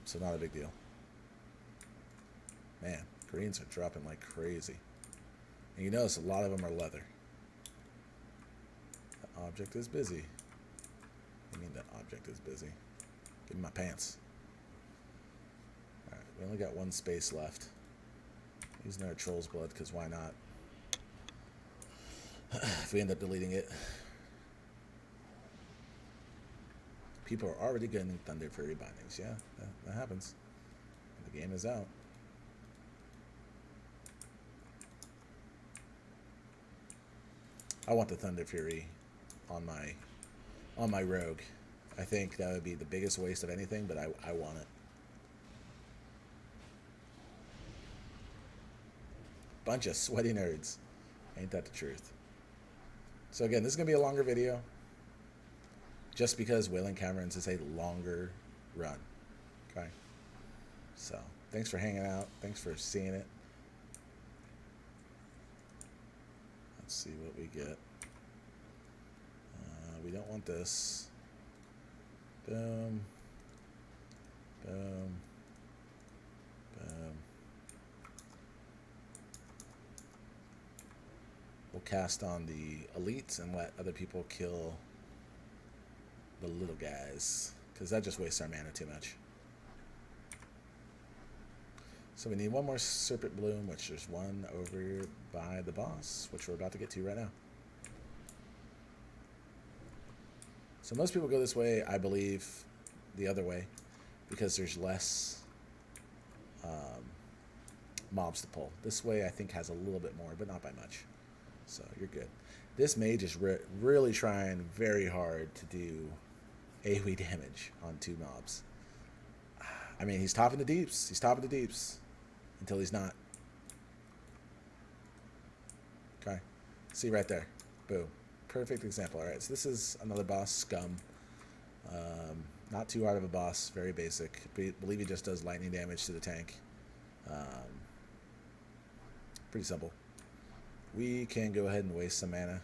So not a big deal. Man, greens are dropping like crazy. And you notice a lot of them are leather. The object is busy. I mean, the object is busy. Give me my pants. Alright, we only got one space left. Using our Troll's Blood, because why not? If we end up deleting it. People are already getting Thunder Fury bindings. Yeah, that happens. The game is out. I want the Thunder Fury on my rogue. I think that would be the biggest waste of anything, but I want it. Bunch of sweaty nerds. Ain't that the truth? So again, this is going to be a longer video. Just because Wailing Caverns is a longer run. Okay? So, thanks for hanging out. Thanks for seeing it. Let's see what we get. We don't want this. Boom. Boom. Boom. We'll cast on the elites and let other people kill the little guys, because that just wastes our mana too much. So we need one more Serpent Bloom, which there's one over by the boss, which we're about to get to right now. So most people go this way, I believe the other way, because there's less mobs to pull. This way I think has a little bit more, but not by much. So you're good. This mage is really trying very hard to do AoE damage on 2 mobs. I mean, he's topping the deeps. He's topping the deeps until he's not. Okay. See right there. Boom. Perfect example. All right, so this is another boss, Scum. Not too hard of a boss. Very basic. I believe he just does lightning damage to the tank. Pretty simple. We can go ahead and waste some mana.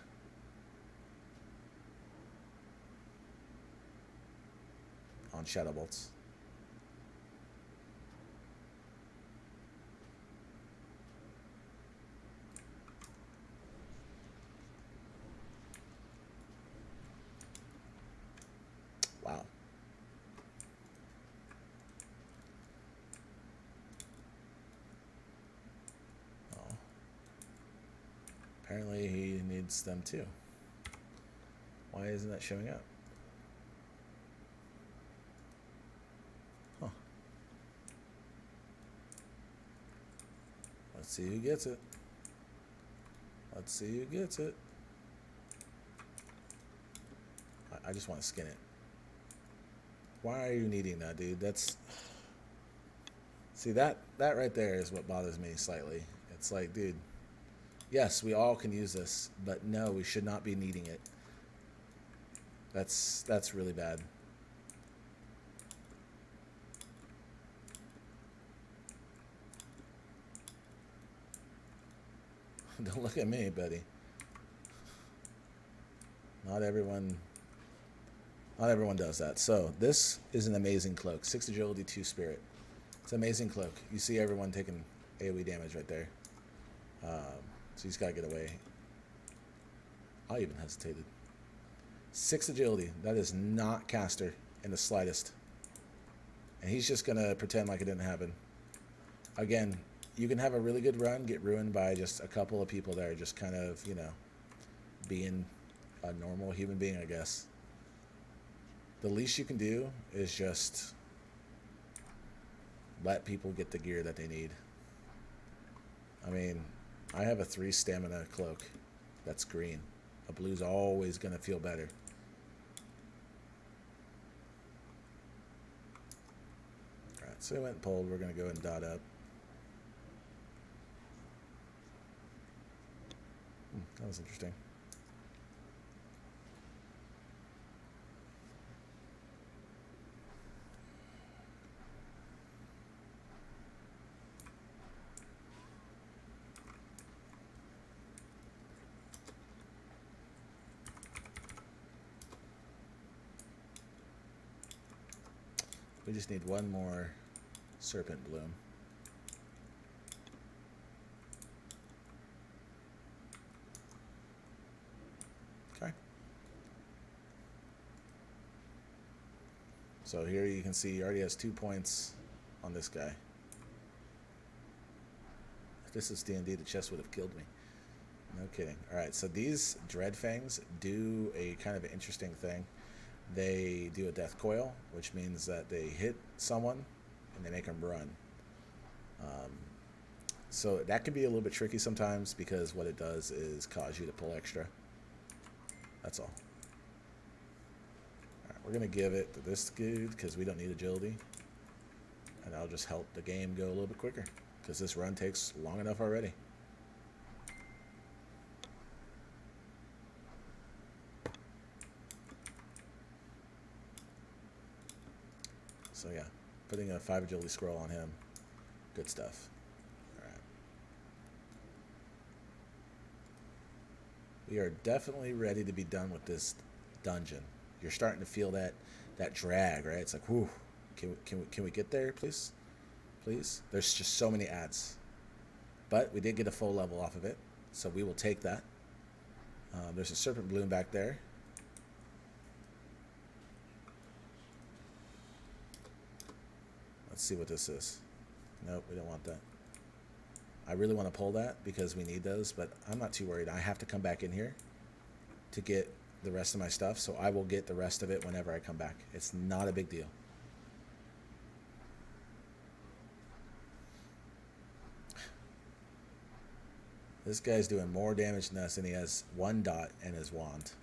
On Shadow Bolts. Wow. Oh. Apparently he needs them too. Why isn't that showing up? Huh. Let's see who gets it. Let's see who gets it. I just want to skin it. Why are you needing that, dude? That's... See, that right there is what bothers me slightly. It's like, dude, yes, we all can use this, but no, we should not be needing it. That's really bad. Don't look at me, buddy. Not everyone does that. So this is an amazing cloak. 6 agility, 2 spirit. It's an amazing cloak. You see everyone taking AoE damage right there. So he's got to get away. I even hesitated. 6 agility. That is not caster in the slightest. And he's just going to pretend like it didn't happen. Again, you can have a really good run, get ruined by just a couple of people that are just kind of, you know, being a normal human being, I guess. The least you can do is just let people get the gear that they need. I mean, I have a 3 stamina cloak that's green. A blue's always going to feel better. Alright, so we went and pulled. We're going to go and dot up. That was interesting. We just need one more serpent bloom. Okay. So here you can see he already has 2 points on this guy. If this is D&D, the chest would have killed me. No kidding. Alright, so these Dreadfangs do a kind of interesting thing. They do a death coil, which means that they hit someone and they make them run. So that can be a little bit tricky sometimes because what it does is cause you to pull extra. That's all. Alright, we're going to give it to this dude because we don't need agility. And that'll just help the game go a little bit quicker because this run takes long enough already. So yeah, putting a 5 agility scroll on him, good stuff. All right. We are definitely ready to be done with this dungeon. You're starting to feel that drag, right? It's like, whew, can we get there, please? Please? There's just so many ads. But we did get a full level off of it, so we will take that. There's a serpent bloom back there. Let's see what this is. Nope, we don't want that. I really want to pull that because we need those, but I'm not too worried. I have to come back in here to get the rest of my stuff, so I will get the rest of it whenever I come back. It's not a big deal. This guy's doing more damage than us, and he has 1 dot in his wand.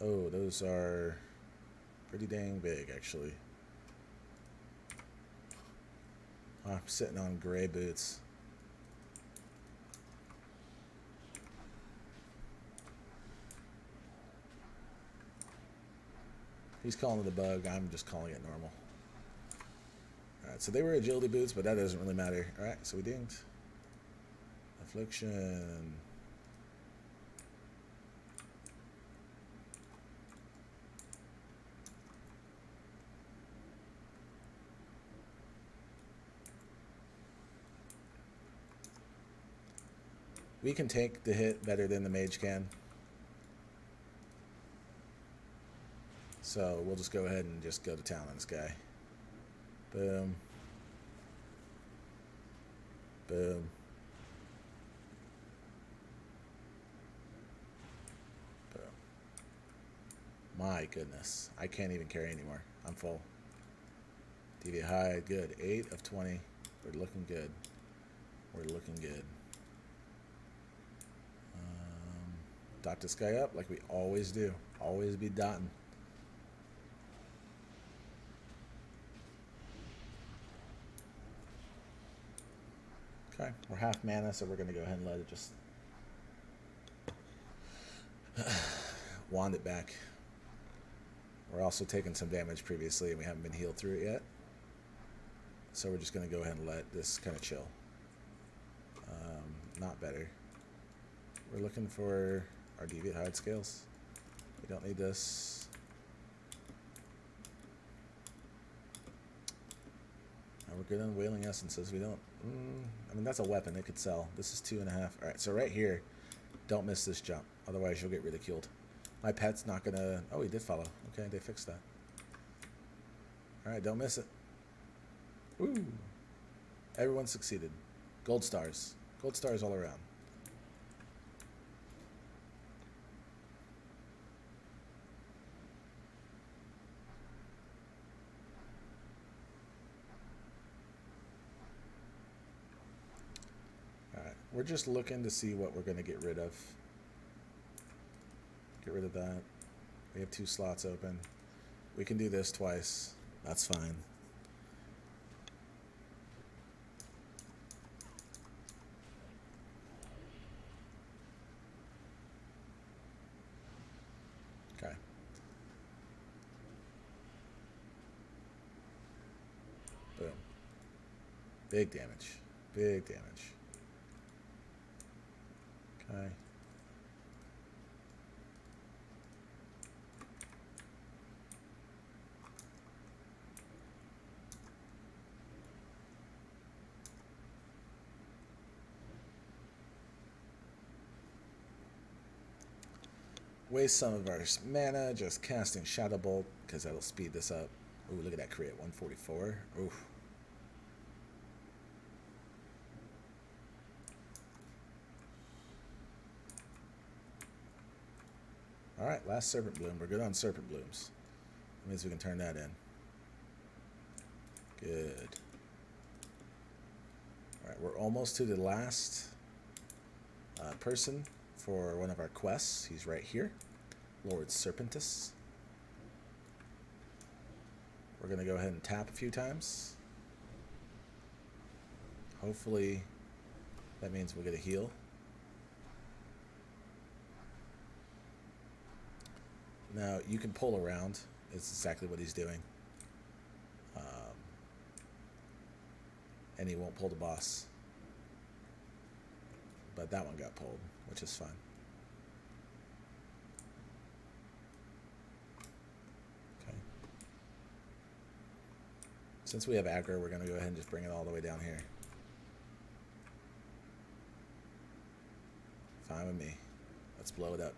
Oh, those are pretty dang big, actually. I'm sitting on gray boots. He's calling it a bug. I'm just calling it normal. Alright, so they were agility boots, but that doesn't really matter. Alright, so we dinged. Affliction. We can take the hit better than the mage can. So we'll just go ahead and just go to town on this guy. Boom. Boom. Boom. My goodness. I can't even carry anymore. I'm full. Deviate high. Good. 8 of 20. We're looking good. We're looking good. Dot this guy up like we always do. Always be dotting. Okay, we're half mana, so we're going to go ahead and let it just wand it back. We're also taking some damage previously, and we haven't been healed through it yet. So we're just going to go ahead and let this kind of chill. Not better. We're looking for our deviate hide scales. We don't need this. We're good on wailing essences. We don't. I mean, that's a weapon. It could sell. This is 2.5. All right, so right here, don't miss this jump. Otherwise, you'll get ridiculed. My pet's not going to... Oh, he did follow. Okay, they fixed that. All right, don't miss it. Ooh. Everyone succeeded. Gold stars. Gold stars all around. We're just looking to see what we're going to get rid of. Get rid of that. We have 2 slots open. We can do this twice. That's fine. Okay. Boom. Big damage. Big damage. Okay. waste some of our mana just casting Shadow Bolt, because that'll speed this up. Ooh, look at that crit, 144. Oof. Alright, last Serpent Bloom. We're good on Serpent Blooms. That means we can turn that in. Good. Alright, we're almost to the last person for one of our quests. He's right here. Lord Serpentus. We're going to go ahead and tap a few times. Hopefully that means we'll get a heal. Now, you can pull around. It's exactly what he's doing. And he won't pull the boss. But that one got pulled, which is fine. Okay. Since we have aggro, we're going to go ahead and just bring it all the way down here. Fine with me. Let's blow it up.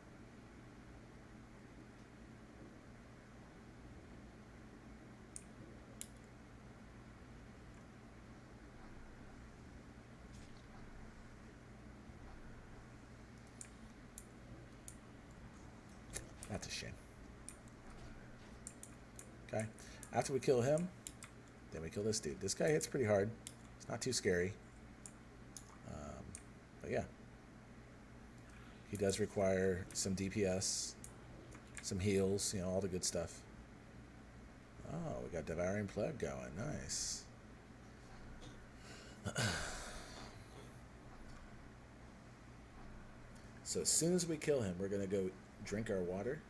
That's a shame. Okay. After we kill him, then we kill this dude. This guy hits pretty hard. It's not too scary. But yeah. He does require some DPS, some heals, you know, all the good stuff. Oh, we got Devouring Plague going. Nice. So as soon as we kill him, we're going to go drink our water.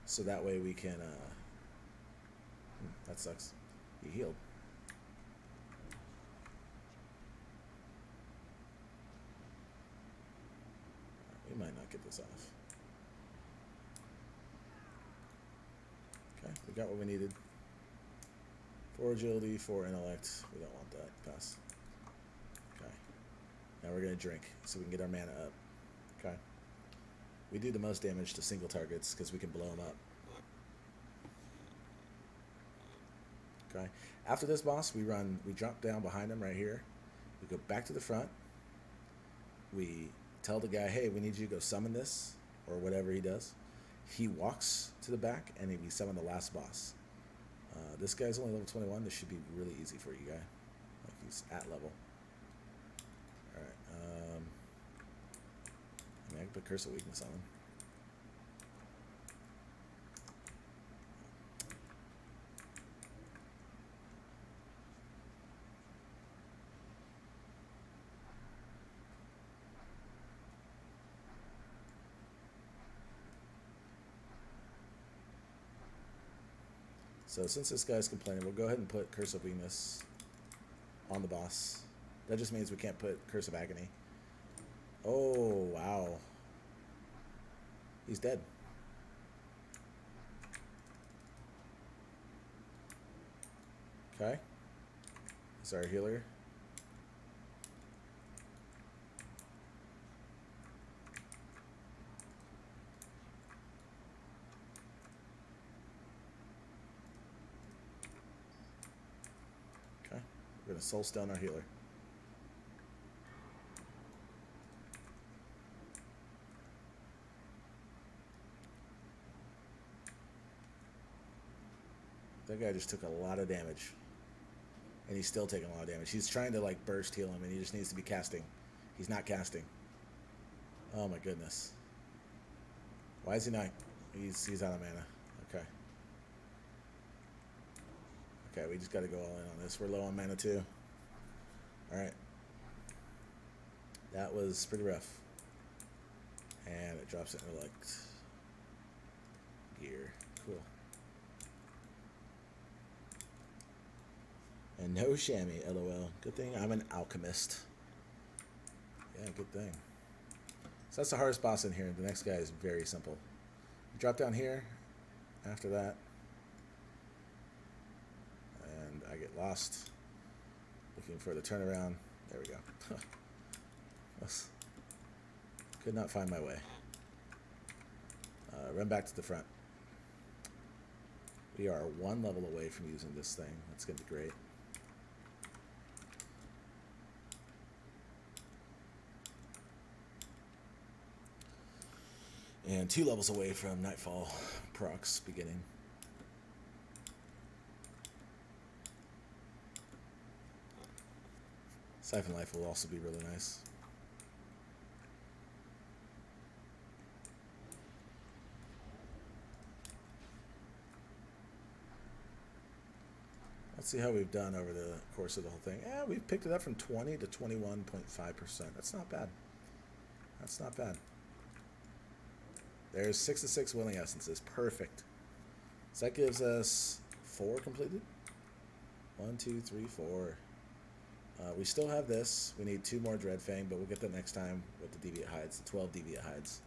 So that way we can... that sucks. He healed. We might not get this off. Okay, we got what we needed. 4 agility, 4 intellect. We don't want that. Pass. Okay. Now we're going to drink so we can get our mana up. Okay. We do the most damage to single targets because we can blow them up. Okay. After this boss, we drop down behind him right here. We go back to the front. We tell the guy, hey, we need you to go summon this, or whatever he does. He walks to the back, and we summon the last boss. This guy's only level 21. This should be really easy for you guy. Like, he's at level. Alright. I mean, I can put Curse of Weakness on him. So since this guy's complaining, we'll go ahead and put Curse of Weakness on the boss. That just means we can't put Curse of Agony. Oh, wow. He's dead. Okay. He's our healer. We're going to Soul Stone our healer. That guy just took a lot of damage. And he's still taking a lot of damage. He's trying to like burst heal him and he just needs to be casting. He's not casting. Oh my goodness. Why is he not? He's out of mana. Okay. Okay, we just got to go all in on this. We're low on mana too. Alright. That was pretty rough. And it drops it into like gear. Cool. And no chamois, lol. Good thing I'm an alchemist. Yeah, good thing. So that's the hardest boss in here. The next guy is very simple. You drop down here. After that. And I get lost. Looking for the turnaround. There we go. Could not find my way. Run back to the front. We are one level away from using this thing. That's going to be great. And 2 levels away from Nightfall procs beginning. Siphon Life will also be really nice. Let's see how we've done over the course of the whole thing. Yeah, we've picked it up from 20 to 21.5%. That's not bad. That's not bad. There's 6 to 6 Willing Essences. Perfect. So that gives us 4 completed. 1, 2, 3, 4. We still have this. We need 2 more Dreadfang, but we'll get that next time with the Deviant Hides, the 12 Deviant Hides.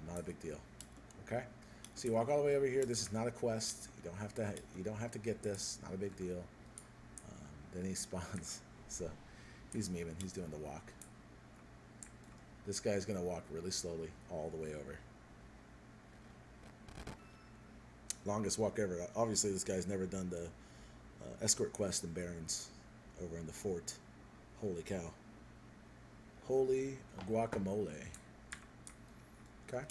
Not a big deal. Okay. So you walk all the way over here. This is not a quest. You don't have to get this. Not a big deal. Then he spawns. So he's memeing. He's doing the walk. This guy's gonna walk really slowly all the way over. Longest walk ever. Obviously, this guy's never done the escort quest in Barrens over in the fort. Holy cow. Holy guacamole. Okay.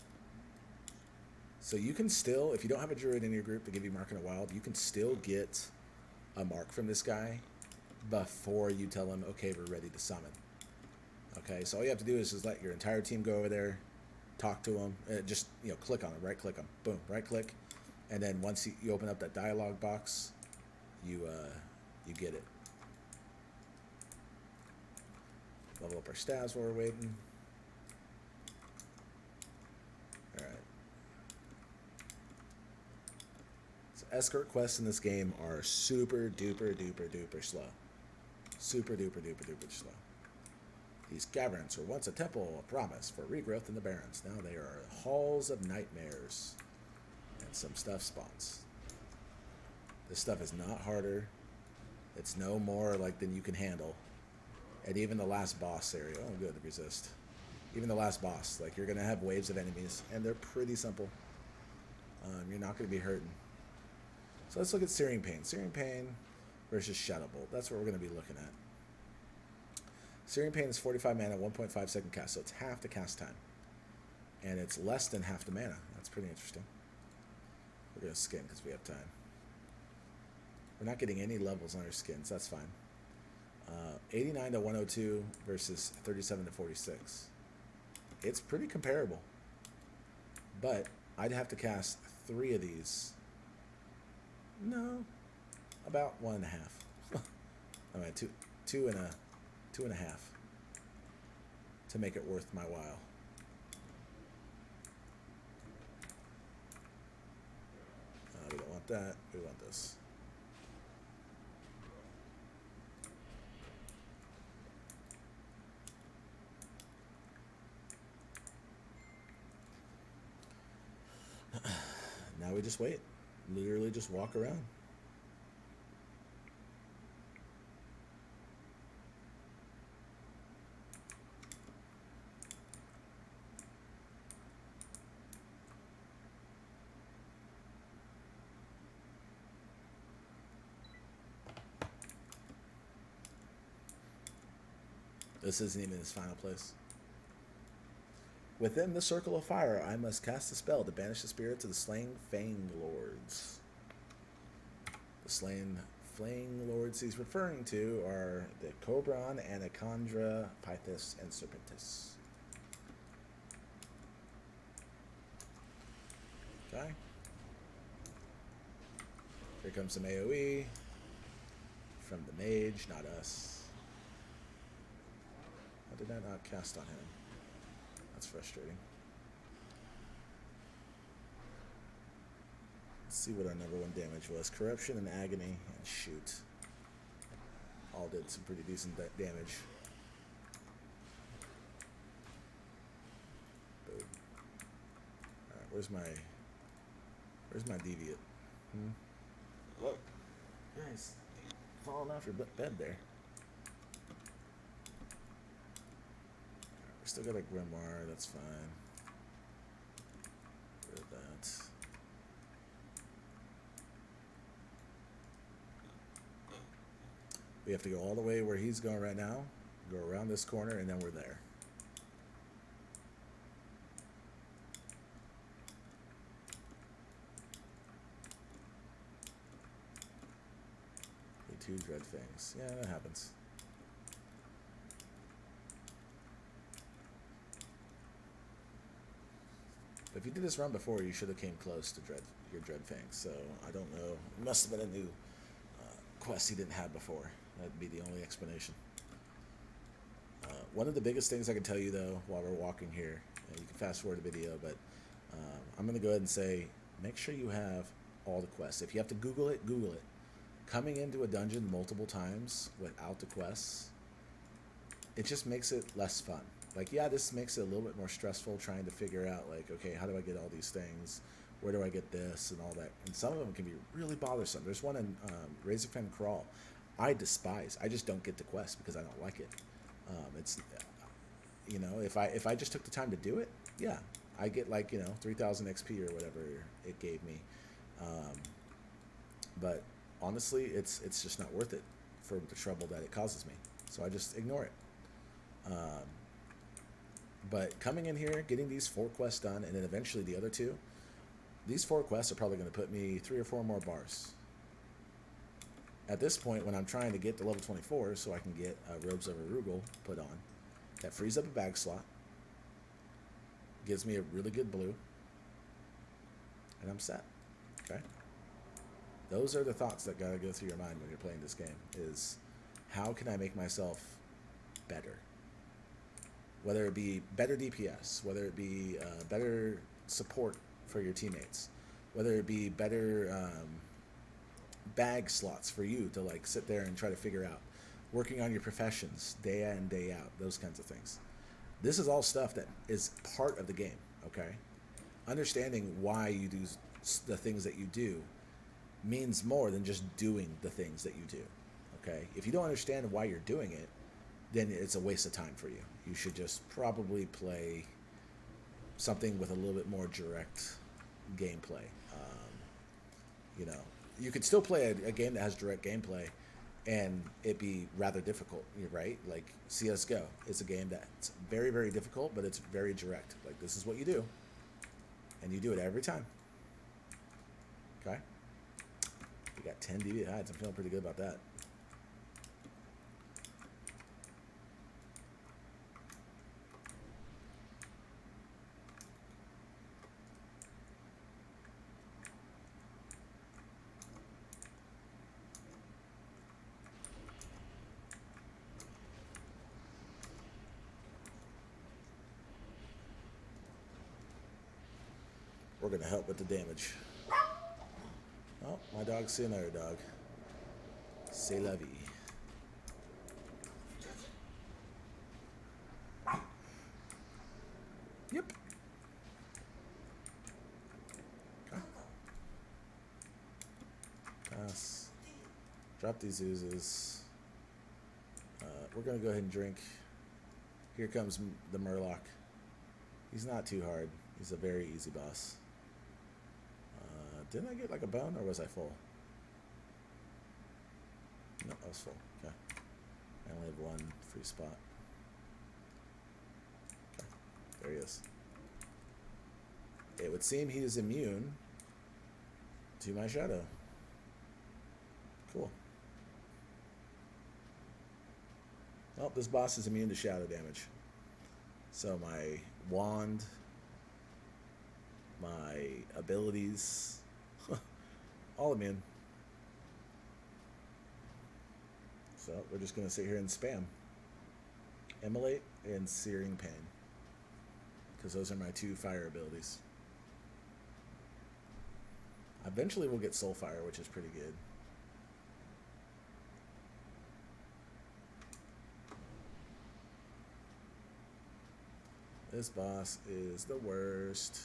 So you can still, if you don't have a druid in your group to give you Mark in the Wild, you can still get a mark from this guy before you tell him, okay, we're ready to summon. Okay, so all you have to do is just let your entire team go over there, talk to him, just click on him, right click him, boom, right click, and then once you open up that dialogue box, you get it. Level up our stats while we're waiting. All right. So escort quests in this game are super duper duper duper slow. Super duper duper duper slow. These caverns were once a temple, a promise for regrowth in the Barrens. Now they are halls of nightmares. And some stuff spawns. This stuff is not harder. It's no more than you can handle. And even the last boss area, oh good, to resist. Even the last boss, you're going to have waves of enemies, and they're pretty simple. You're not going to be hurting. So let's look at Searing Pain. Searing Pain versus Shadow Bolt. That's what we're going to be looking at. Searing Pain is 45 mana, 1.5 second cast, so it's half the cast time. And it's less than half the mana. That's pretty interesting. We're going to skin because we have time. We're not getting any levels on our skins. That's fine. 89 to 102 versus 37 to 46. It's pretty comparable. But I'd have to cast 3 of these. No. About 1.5. I mean, two and a half to make it worth my while. We don't want that. We want this. Now we just wait. Literally just walk around. This isn't even his final place. Within the circle of fire, I must cast a spell to banish the spirits of the slain Fang Lords. The slain Fang Lords he's referring to are the Cobran, Anacondra, Pythus, and Serpentis. Okay. Here comes some AoE from the mage, not us. How did I not cast on him? That's frustrating. Let's see what our number 1 damage was. Corruption and Agony and Shoot. All did some pretty decent damage. Boom. Alright, where's my deviant? Look. Guys, falling off your bed there. Still got a Grimoire, that's fine. We have to go all the way where he's going right now, go around this corner, and then we're there. Two dread fangs. Yeah, that happens. If you did this run before, you should have came close to your dread fangs. So I don't know. It must have been a new quest he didn't have before. That'd be the only explanation. One of the biggest things I can tell you though, while we're walking here, you can fast forward the video, but I'm going to go ahead and say, make sure you have all the quests. If you have to Google it, Google it. Coming into a dungeon multiple times without the quests, it just makes it less fun. Like, yeah, this makes it a little bit more stressful trying to figure out, like, okay, how do I get all these things? Where do I get this and all that? And some of them can be really bothersome. There's one in Razorfen Crawl I despise. I just don't get the quest because I don't like it. It's, you know, if I just took the time to do it, yeah, I get like, you know, 3,000 XP or whatever it gave me. But honestly, it's just not worth it for the trouble that it causes me. So I just ignore it. But coming in here, getting these 4 quests done, and then eventually the other 2, these 4 quests are probably going to put me 3 or 4 more bars. At this point, when I'm trying to get to level 24 so I can get Robes of Arugel put on, that frees up a bag slot, gives me a really good blue, and I'm set. Okay? Those are the thoughts that gotta go through your mind when you're playing this game, is how can I make myself better? Whether it be better DPS, whether it be better support for your teammates, whether it be better bag slots for you to like sit there and try to figure out, working on your professions day in, day out, those kinds of things. This is all stuff that is part of the game, okay? Understanding why you do the things that you do means more than just doing the things that you do, okay? If you don't understand why you're doing it, then it's a waste of time for you. You should just probably play something with a little bit more direct gameplay. You know, you could still play a game that has direct gameplay and it be rather difficult, right? Like CSGO is a game that's very, very difficult, but it's very direct. Like, this is what you do, and you do it every time. Okay? We got 10 DB hides. I'm feeling pretty good about that. We're going to help with the damage. Oh, my dog's seeing another dog. C'est la vie. Yep. Okay. Pass. Drop these oozes. We're going to go ahead and drink. Here comes the Murloc. He's not too hard. He's a very easy boss. Didn't I get like a bone, or was I full? No, I was full. Okay. I only have 1 free spot. Okay. There he is. It would seem he is immune to my shadow. Cool. Well, this boss is immune to shadow damage. So my wand, my abilities, all immune. So we're just going to sit here and spam. Immolate and Searing Pain, because those are my 2 fire abilities. Eventually we'll get Soulfire, which is pretty good. This boss is the worst.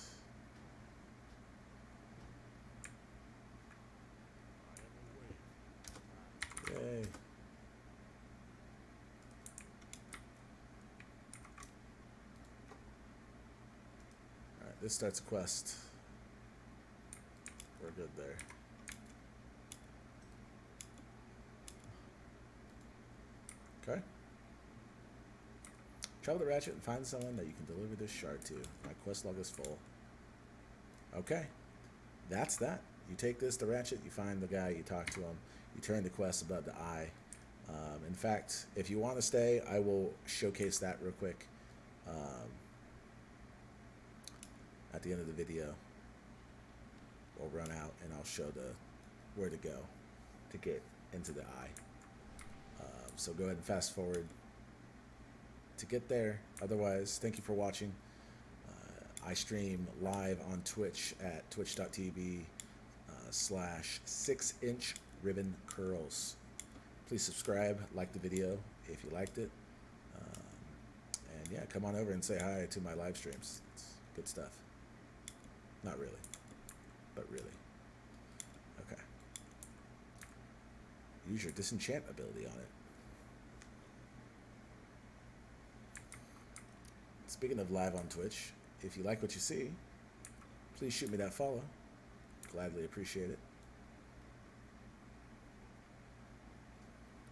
Yay. Alright, this starts a quest. We're good there. Okay. Travel the ratchet and find someone that you can deliver this shard to. My quest log is full. Okay. That's that. You take this to ratchet, you find the guy, you talk to him, you turn the quest above the eye. In fact, if you want to stay, I will showcase that real quick at the end of the video. We'll run out and I'll show where to go to get into the eye. So go ahead and fast forward to get there. Otherwise, thank you for watching. I stream live on Twitch at twitch.tv/6inch ribbon curls. Please subscribe, like the video if you liked it. And yeah, come on over and say hi to my live streams. It's good stuff. Not really, but really. Okay. Use your disenchant ability on it. Speaking of live on Twitch, if you like what you see, please shoot me that follow. Gladly appreciate it.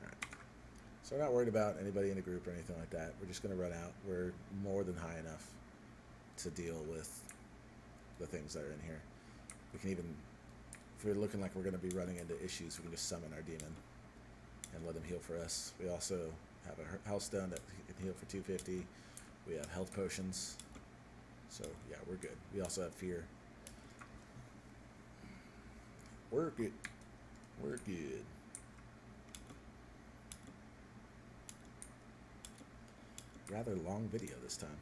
Alright. So we're not worried about anybody in the group or anything like that. We're just going to run out. We're more than high enough to deal with the things that are in here. We can even, if we're looking like we're going to be running into issues, we can just summon our demon and let him heal for us. We also have a health stone that can heal for 250. We have health potions. So, yeah, we're good. We also have fear. We're good. We're good. Rather long video this time.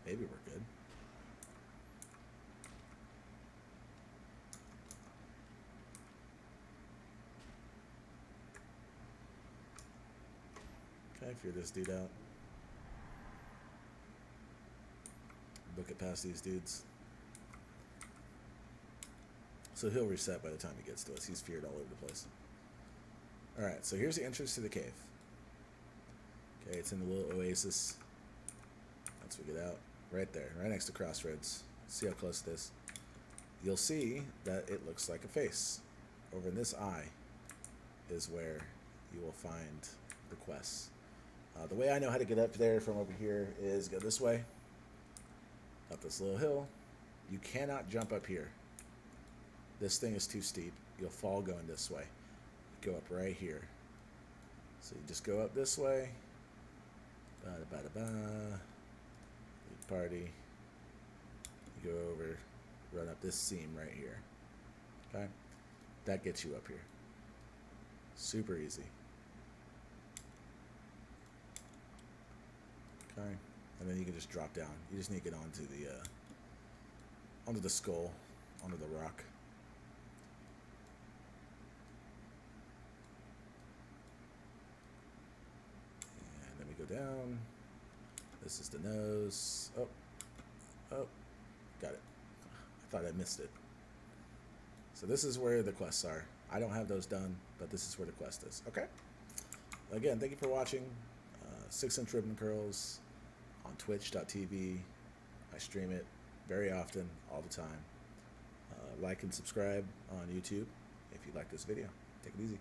Maybe we're good. Okay, fear this dude out. Book it past these dudes. So he'll reset by the time he gets to us. He's feared all over the place. Alright, so here's the entrance to the cave. Okay, it's in the little oasis. Once we get out, right there, right next to Crossroads. See how close it is. You'll see that it looks like a face. Over in this eye is where you will find the quests. The way I know how to get up there from over here is go this way, up this little hill. You cannot jump up here. This thing is too steep. You'll fall going this way. Go up right here. So you just go up this way. Lead party. You go over, run up this seam right here. Okay? That gets you up here. Super easy. Okay, and then you can just drop down. You just need to get onto the skull, onto the rock. And then we go down. This is the nose. Oh, got it. I thought I missed it. So this is where the quests are. I don't have those done, but this is where the quest is. Okay. Again, thank you for watching. 6-inch ribbon curls on twitch.tv. I stream it very often, all the time. Like and subscribe on YouTube if you like this video. Take it easy.